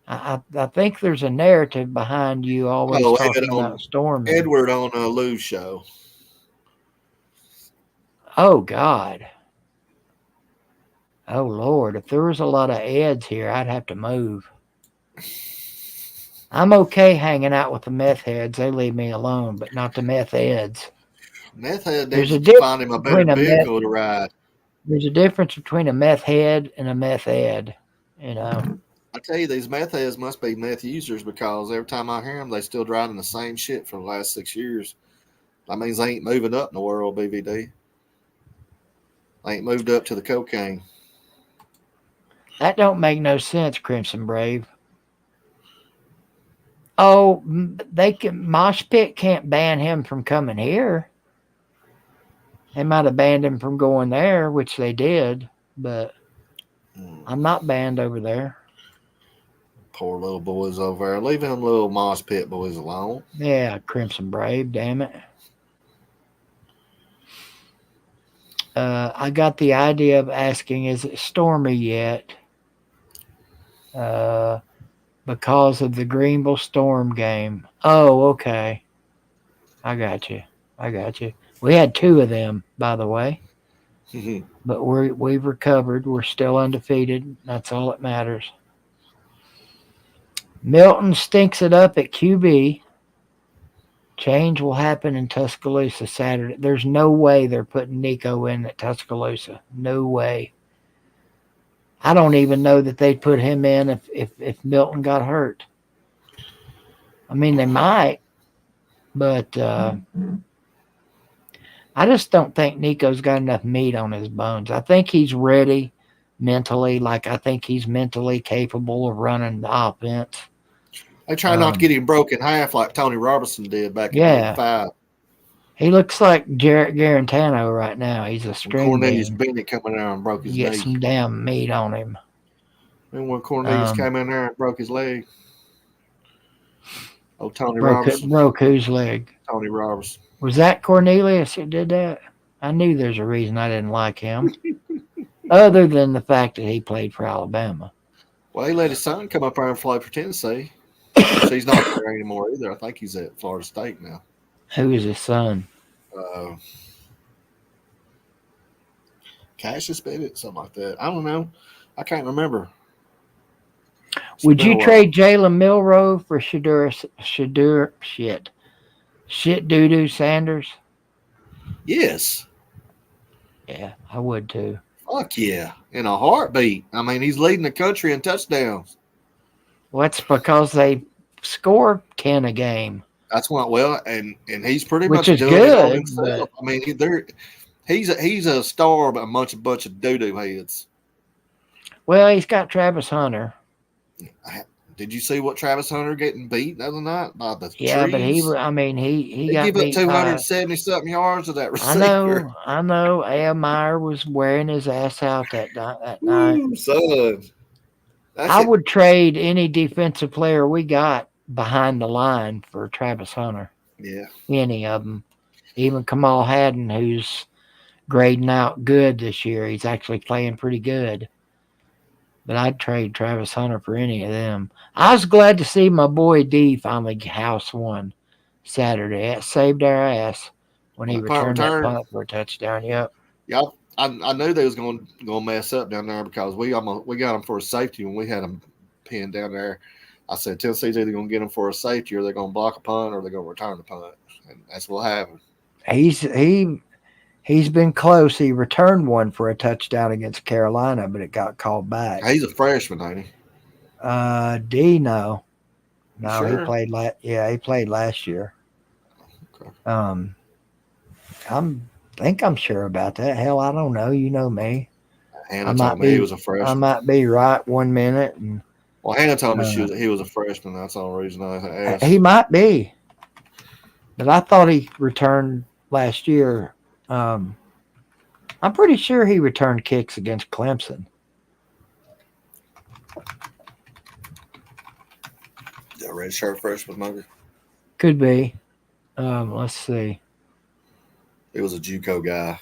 I think there's a narrative behind you always talking about storming. Edward on Lou's show. Oh God. Oh Lord, if there was a lot of eds here, I'd have to move. I'm okay hanging out with the meth heads. They leave me alone, but not the meth eds. Meth head needs to find him a better vehicle to ride. There's a difference between a meth head and a meth ed. I tell you, these meth heads must be meth users because every time I hear them, they still driving the same shit for the last 6 years. That means they ain't moving up in the world, BVD. They ain't moved up to the cocaine. That don't make no sense, Crimson Brave. Oh, Mosh Pit can't ban him from coming here. They might have banned him from going there, which they did, but I'm not banned over there. Poor little boys over there. Leave them little Mosh Pit boys alone. Yeah, Crimson Brave, damn it. I got the idea of asking, is it stormy yet? Because of the Greenville Storm game. Oh, okay. I got you. We had 2 of them, by the way. But we've recovered. We're still undefeated. That's all that matters. Milton stinks it up at QB. Change will happen in Tuscaloosa Saturday. There's no way they're putting Nico in at Tuscaloosa. No way. I don't even know that they'd put him in if Milton got hurt. I mean, they might, but I just don't think Nico's got enough meat on his bones. I think he's ready mentally. Like, I think he's mentally capable of running the offense. They try not to get him broke in half like Tony Robertson did back in 85. He looks like Jarrett Garantano right now. He's a string Cornelius bean. Bennett coming out and broke his knee. Get some damn meat on him. And when Cornelius came in there and broke his leg. Oh, Tony Robertson. Broke whose leg? Tony Robertson. Was that Cornelius who did that? I knew there's a reason I didn't like him. Other than the fact that he played for Alabama. Well, he let his son come up there and play for Tennessee. So he's not there anymore either. I think he's at Florida State now. Who is his son? Cassius Bennett, something like that. I don't know. I can't remember. Would you trade Jalen Milroe for Shadur? Shit doo doo Sanders? Yes. Yeah, I would too. Fuck yeah. In a heartbeat. I mean, he's leading the country in touchdowns. Well, that's because they score 10 a game. That's what, well, and he's pretty Which much is doing it on good, himself. but I mean, he's a star, but a bunch of doo doo heads. well, he's got Travis Hunter. Did you see what Travis Hunter getting beat the other night by the Yeah, but trees? he They got give up beat by. 270 something yards to that I receiver. know. Al Meyer was wearing his ass out that night. Woo, son. I would trade any defensive player we got behind the line for Travis Hunter. Yeah. Any of them. Even Kamal Haddon, who's grading out good this year. He's actually playing pretty good. But I'd trade Travis Hunter for any of them. I was glad to see my boy D finally house one Saturday. It saved our ass when he returned that punt for a touchdown. Yep. Yeah, I knew they was going to mess up down there because we got them for a safety when we had them pinned down there. I said Tennessee's either going to get them for a safety or they're going to block a punt or they're going to return the punt, and that's what happened. He's been close. He returned one for a touchdown against Carolina, but it got called back. He's a freshman, ain't he? D, no. No, sure? he played he played last year. Okay. I'm sure about that. Hell, I don't know. You know me. Hannah told me he was a freshman. I might be right 1 minute. Well, Hannah told me he was a freshman. That's the only reason I asked. He might be. But I thought he returned last year. I'm pretty sure he returned kicks against Clemson. The red shirt freshman, maybe? Could be. Let's see. He was a JUCO guy.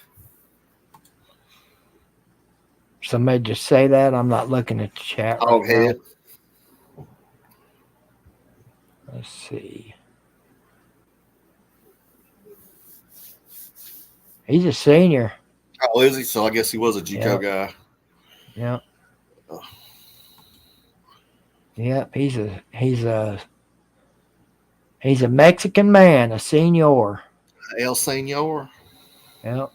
Somebody just say that. I'm not looking at the chat. Right now. Let's see. He's a senior. Oh, is he? So I guess he was a JUCO guy. Yep. Oh. Yep. He's a Mexican man, a senior. El Senor. Yep.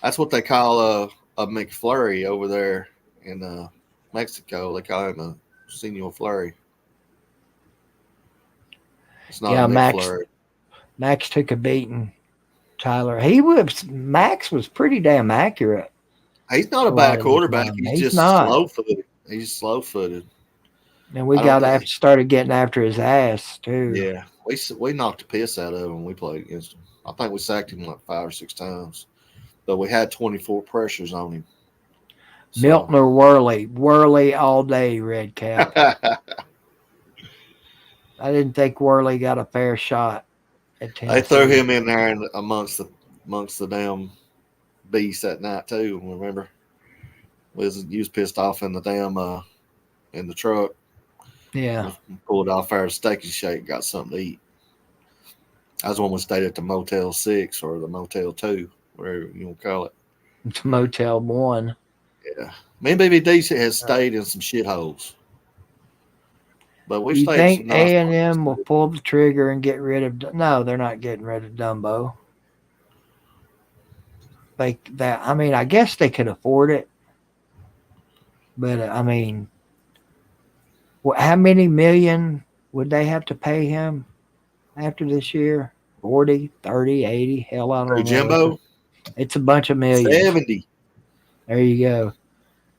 That's what they call a McFlurry over there in Mexico. They call him a Senor Flurry. It's not a McFlurry. Max took a beating. Tyler, Max was pretty damn accurate. He's not a bad quarterback. He's just slow-footed. He's slow-footed. And we started getting after his ass too. Yeah, we knocked the piss out of him when we played against him. I think we sacked him like 5 or 6 times, but we had 24 pressures on him. So. Milton or Worley all day, Red Cap. I didn't think Worley got a fair shot. They threw him in there amongst the damn beast that night too. Remember, he was pissed off in the damn in the truck. Yeah, pulled off our Steak and Shake, got something to eat. That was when we stayed at the Motel 6 or the Motel 2, whatever you want to call it. It's Motel 1. Yeah, me and BVD has stayed in some shitholes. But we you think A&M will pull the trigger and get rid of? No, they're not getting rid of Dumbo. I guess they could afford it, but how many million would they have to pay him after this year? 40, 30, 80? Hell, I don't know. Jimbo? It's a bunch of millions. 70. There you go.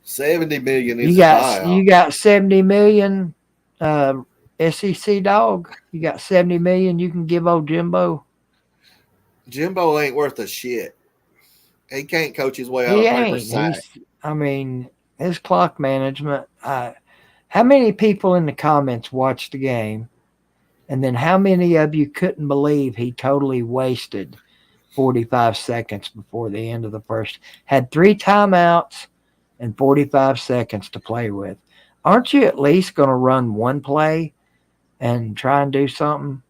70 million is you got 70 million. SEC dog, you got 70 million you can give old Jimbo. Jimbo ain't worth a shit. He can't coach his way out of paper sack. His clock management. How many people in the comments watched the game? And then how many of you couldn't believe he totally wasted 45 seconds before the end of the first? Had 3 timeouts and 45 seconds to play with. Aren't you at least going to run one play and try and do something?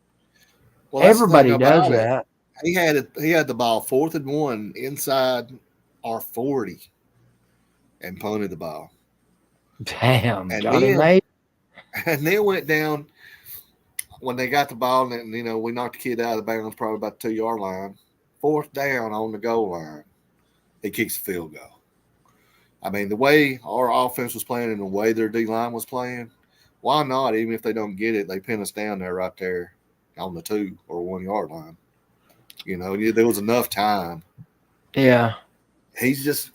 Well, everybody does that. He had the ball 4th and 1 inside our 40 and punted the ball. Damn, and Johnny then went down. when they got the ball and we knocked the kid out of the bounds, probably about the 2-yard line. 4th down on the goal line, he kicks a field goal. I mean, the way our offense was playing and the way their D line was playing, why not? Even if they don't get it, they pin us down there right there on the 2 or 1 yard line. There was enough time. Yeah. He's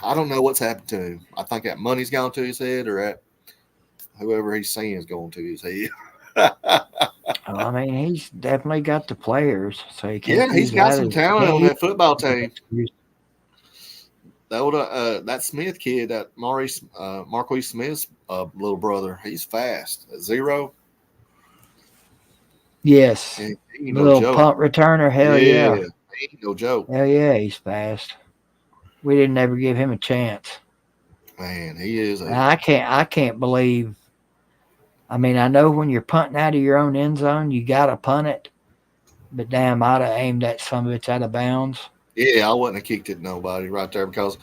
I don't know what's happened to him. I think that money's gone to his head, or that whoever he's seeing is going to his head. I mean, he's definitely got the players, so you can't. Yeah, he's got some talent on that football team. That Smith kid, that Marquise Smith's little brother, he's fast. 0. Yes. He ain't no Little joke. punt returner. Hell yeah. He ain't no joke. Hell yeah, he's fast. We didn't ever give him a chance. Man, he is. I can't believe. I mean, I know when you're punting out of your own end zone, you gotta punt it. But damn, I'd have aimed that some of it's out of bounds. Yeah, I wouldn't have kicked it to nobody right there because,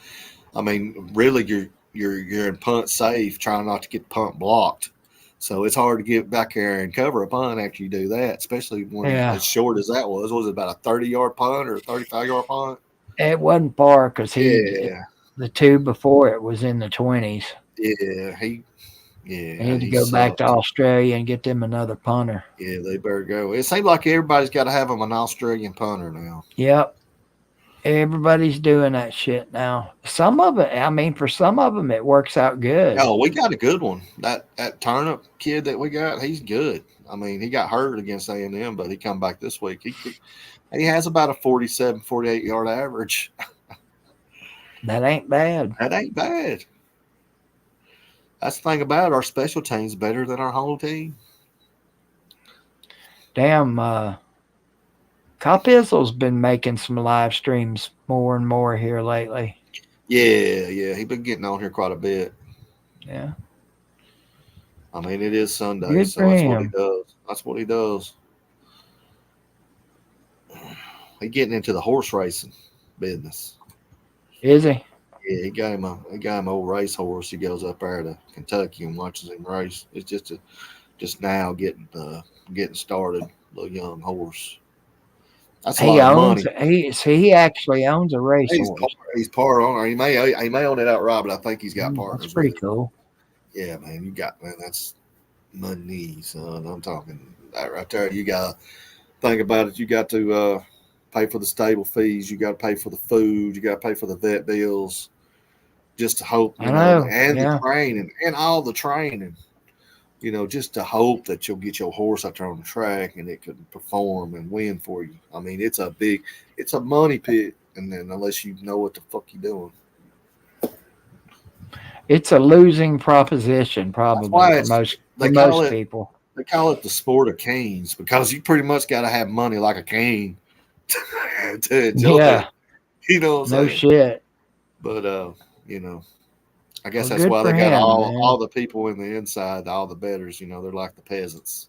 I mean, really, you're in punt safe, trying not to get punt blocked. So it's hard to get back there and cover a punt after you do that, especially when as short as that was. Was it about a 30-yard punt or a 35-yard punt? It wasn't far because the 2 before it was in the 20s. Yeah, he had to go back to Australia and get them another punter. Yeah, they better go. It seems like everybody's got to have them an Australian punter now. Yep. Everybody's doing that shit now. Some of it, I mean, for some of them, it works out good. Oh, we got a good one. That Turnip kid that we got, he's good. I mean, he got hurt against A&M, but he come back this week. He has about a 47, 48-yard average. That ain't bad. That ain't bad. That's the thing about it. Our special team's better than our whole team. Damn, Cop Izzle's been making some live streams more and more here lately. Yeah. He's been getting on here quite a bit. Yeah. I mean, it is Sunday, Good so for that's him. what he does. That's what he does. He's getting into the horse racing business. Is he? Yeah, he got him an old race horse. He goes up there to Kentucky and watches him race. It's just now getting started. Little young horse. That's a lot of money. He actually owns a race horse. He's part owner. He may own it outright, but I think he's got partners. That's pretty cool. Yeah, man. That's money, son. I'm talking that right there. You got to think about it. You got to pay for the stable fees. You got to pay for the food. You got to pay for the vet bills. Just to hope, the training and all the training, just to hope that you'll get your horse out there on the track and it can perform and win for you. I mean, it's a money pit, and then unless you know what the fuck you're doing, it's a losing proposition, probably for most people. They call it the sport of canes because you pretty much got to have money like a cane to enjoy it. You know what I'm saying? No shit. But I guess that's why they got all the people in the inside, all the betters. They're like the peasants.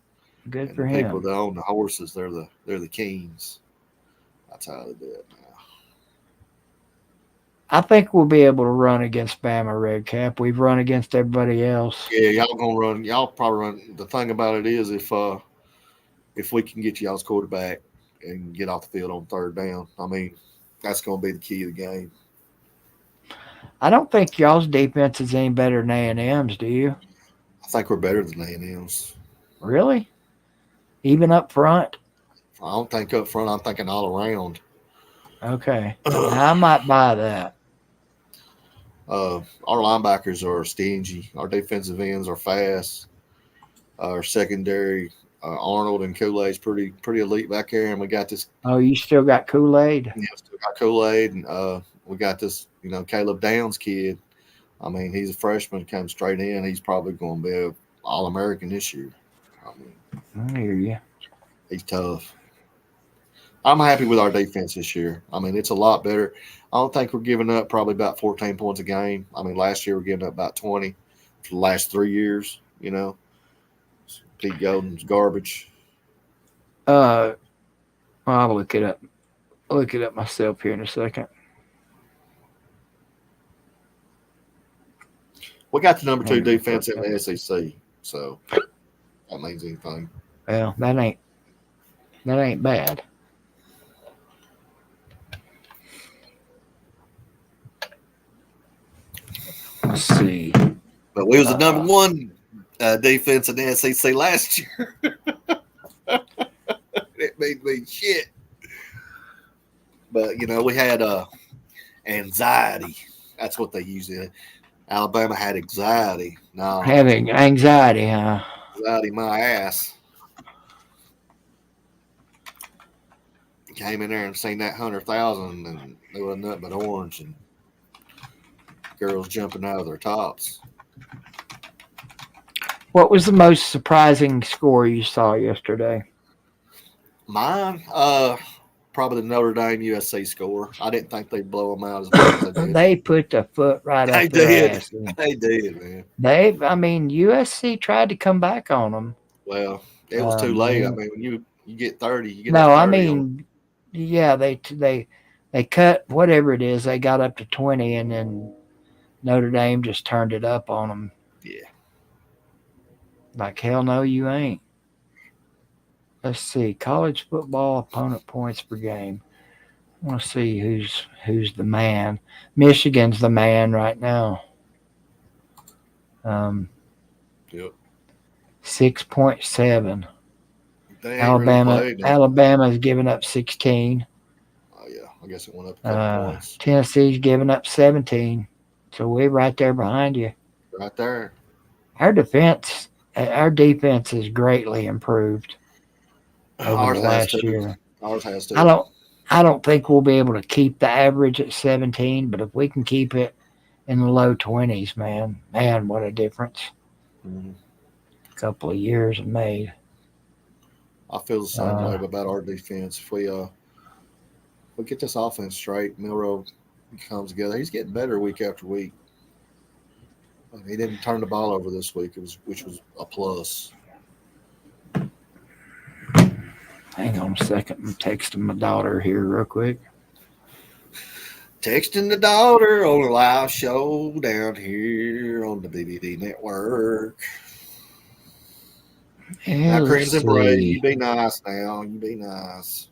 Good and for the him. People that own the horses, they're the kings. That's how they do it now. I think we'll be able to run against Bama Red Cap. We've run against everybody else. Yeah, y'all gonna run. Y'all probably run. The thing about it is, if we can get y'all's quarterback and get off the field on 3rd down, I mean, that's gonna be the key of the game. I don't think y'all's defense is any better than A&M's, do you? I think we're better than A&M's. Really? Even up front? I don't think up front. I'm thinking all around. Okay. I might buy that. Our linebackers are stingy. Our defensive ends are fast. Our secondary, Arnold and Kool-Aid's pretty elite back there. And we got this. Oh, you still got Kool-Aid? Yeah, still got Kool-Aid. And we got this, Caleb Downs kid. I mean, he's a freshman, comes straight in. He's probably going to be an All-American this year. I hear you. He's tough. I'm happy with our defense this year. I mean, it's a lot better. I don't think we're giving up probably about 14 points a game. I mean, last year we're giving up about 20 for the last 3 years, Pete Golden's garbage. I'll look it up. I'll look it up myself here in a second. We got the number 2 defense in the SEC, so that means anything. Well, that ain't bad. Let's see. But we was the number one defense in the SEC last year. It made me shit. But we had anxiety. That's what they usually. Alabama had anxiety. No, Having anxiety, huh? anxiety, my ass. Came in there and seen that 100,000, and there wasn't nothing but orange and girls jumping out of their tops. What was the most surprising score you saw yesterday? Mine, probably the Notre Dame USC score. I didn't think they'd blow them out as much as they did. They put the foot right up their ass. They did, man. USC tried to come back on them. Well, it was too late. I mean, when you get 30, you get no. up 30 I mean, yeah, they cut whatever it is. They got up to 20, and then Notre Dame just turned it up on them. Yeah. Like, hell no, you ain't. Let's see. College football opponent points per game. I want to see who's the man. Michigan's the man right now. Yep. 6.7. Alabama's giving up 16. Oh yeah, I guess it went up a couple points. Tennessee's giving up 17. So we're right there behind you. Right there. Our defense is greatly improved over the last year. Ours has to. I don't think we'll be able to keep the average at 17, but if we can keep it in the low 20s, man, what a difference. Mm-hmm. A couple of years have made. I feel the same way about our defense. If we get this offense straight, Milroe comes together. He's getting better week after week. He didn't turn the ball over this week, which was a plus. Hang on a second. I'm texting my daughter here real quick. Texting the daughter on a live show down here on the BVD network. Now, Crimson Brady, you be nice now. You be nice.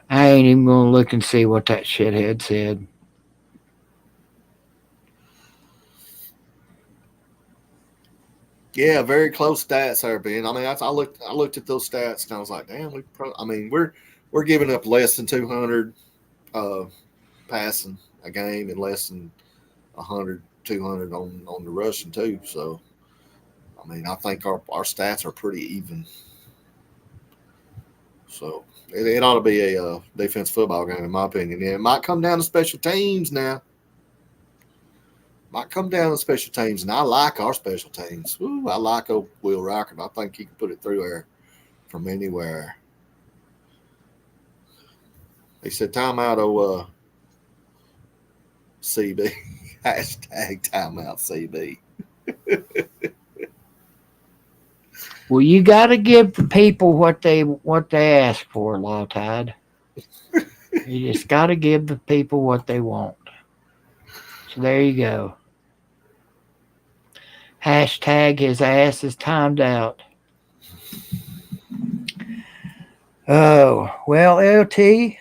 I ain't even going to look and see what that shithead said. Yeah, very close stats there, Ben. I mean, I looked at those stats and I was like, damn, we're giving up less than 200 passing a game and less than 100, 200 on the rushing too. So, I mean, I think our stats are pretty even. So it ought to be a defense football game, in my opinion. Yeah, it might come down to special teams now. Might come down to special teams, and I like our special teams. Ooh, I like old Will Rockert. I think he can put it through there from anywhere. He said, timeout, CB. Hashtag timeout, CB. Well, you got to give the people what they ask for, Law Tide. You just got to give the people what they want. So there you go. Hashtag his ass is timed out. Oh, well, LT,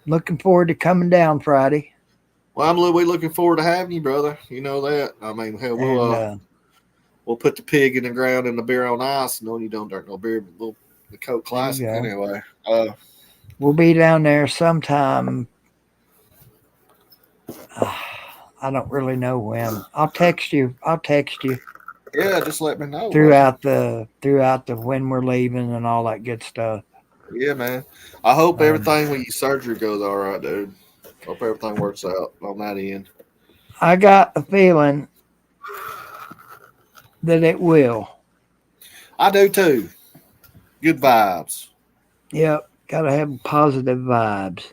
looking forward to coming down Friday. Well, we're looking forward to having you, brother. You know that. I mean, hell, we'll put the pig in the ground and the beer on ice. No, you don't drink no beer, but the Coke Classic anyway. We'll be down there sometime. I don't really know when. I'll text you. Yeah, just let me know. Throughout the when we're leaving and all that good stuff. Yeah, man. I hope everything with your surgery goes all right, dude. Hope everything works out on that end. I got a feeling that it will. I do too. Good vibes. Yep, gotta have positive vibes.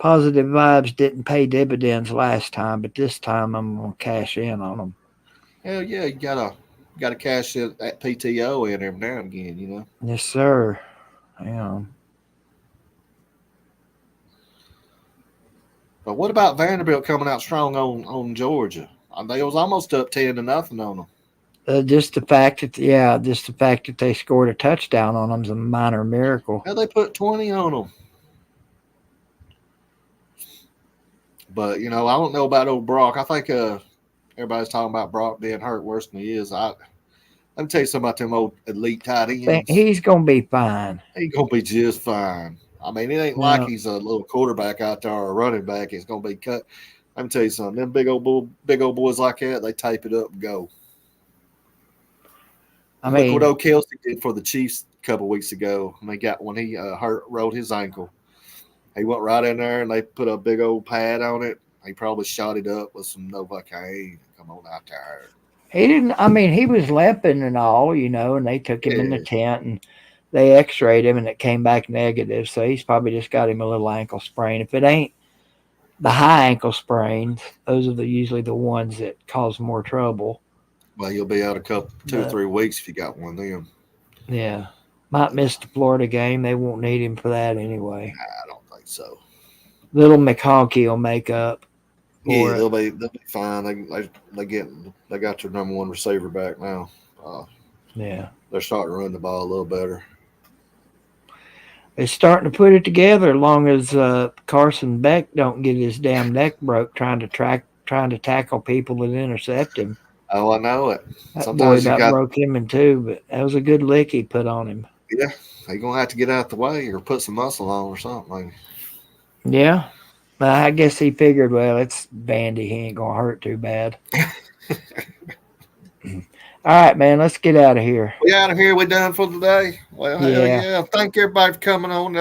Positive vibes didn't pay dividends last time, but this time I'm gonna cash in on them. Hell yeah, you gotta cash that PTO in every now and again, you know. Yes, sir. Yeah. But what about Vanderbilt coming out strong on Georgia? They was almost up 10-0 on them. Just the fact that they scored a touchdown on them is a minor miracle. How they put 20 on them? But I don't know about old Brock. I think everybody's talking about Brock being hurt worse than he is. Let me tell you something about them old elite tight ends. He's gonna be fine. He's gonna be just fine. I mean, it ain't like he's a little quarterback out there or a running back. He's gonna be cut. Let me tell you something. Them big old boys like that, they tape it up and go. Look what old Kelsey did for the Chiefs a couple weeks ago. When he rolled his ankle. He went right in there and they put a big old pad on it. He probably shot it up with some Novocaine. Come on out there. He didn't. I mean, he was limping and all, and they took him in the tent and they X-rayed him and it came back negative. So he's probably just got him a little ankle sprain. If it ain't the high ankle sprains, those are usually the ones that cause more trouble. Well, you'll be out 2 or 3 weeks if you got one of them. Yeah. Might miss the Florida game. They won't need him for that anyway. I don't think so. Little McConkey will make up. Yeah, they'll be fine. They got their number one receiver back now. Yeah. They're starting to run the ball a little better. They're starting to put it together as long as Carson Beck don't get his damn neck broke trying to tackle people that intercept him. Oh, I know it. Sometimes boy broke him in two, but that was a good lick he put on him. Yeah, he's gonna have to get out the way or put some muscle on or something. Yeah, I guess he figured, well, it's Vandy. He ain't gonna hurt too bad. All right, man, let's get out of here. We out of here. We done for today. Well, hell yeah. Thank everybody for coming on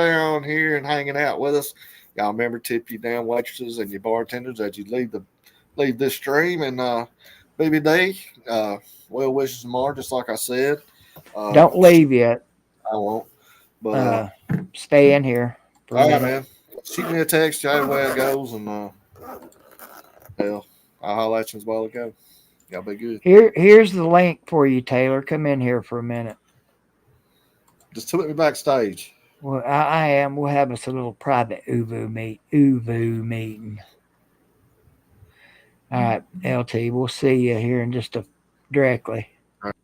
here and hanging out with us. Y'all remember, tip your damn waitresses and your bartenders as you leave this stream. And BBD, well wishes tomorrow, just like I said. Don't leave yet. I won't. But stay in here. All right, man. Shoot me a text, either way it goes, and hell, I'll holler at you as well as it goes. Y'all be good. Here's the link for you, Taylor. Come in here for a minute. Just put me backstage. Well, I am. We'll have us a little private UVU meeting. All right, LT. We'll see you here in just directly. Right.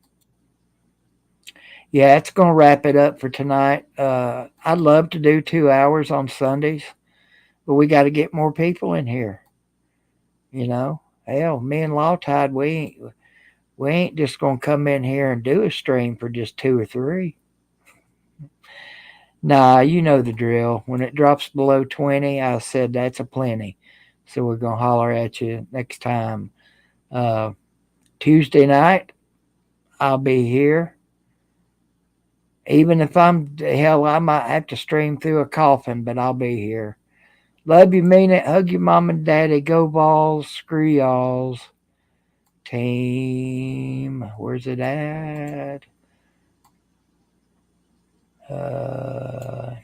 Yeah, it's going to wrap it up for tonight. I'd love to do 2 hours on Sundays, but we got to get more people in here. Hell, me and Lawtide, we ain't just going to come in here and do a stream for just 2 or 3. Nah, you know the drill. When it drops below 20, I said that's a plenty. So we're going to holler at you next time. Tuesday night, I'll be here. Even if I might have to stream through a coffin, but I'll be here. Love you, mean it. Hug your mom and daddy. Go Vols. Screw y'alls. Team. Where's it at?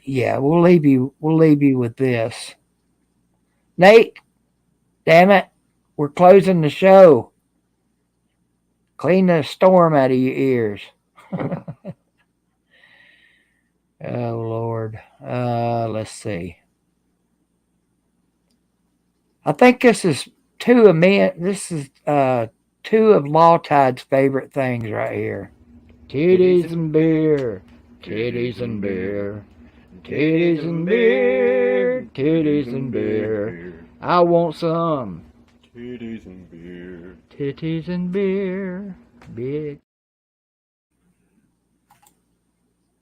Yeah, we'll leave you with this. Nate, damn it. We're closing the show. Clean the storm out of your ears. Oh, Lord. Let's see. I think this is two of Lawtide's favorite things right here. Titties and beer. Titties and beer. Titties and beer. Titties and beer. I want some. Titties and beer. Titties and beer. Big.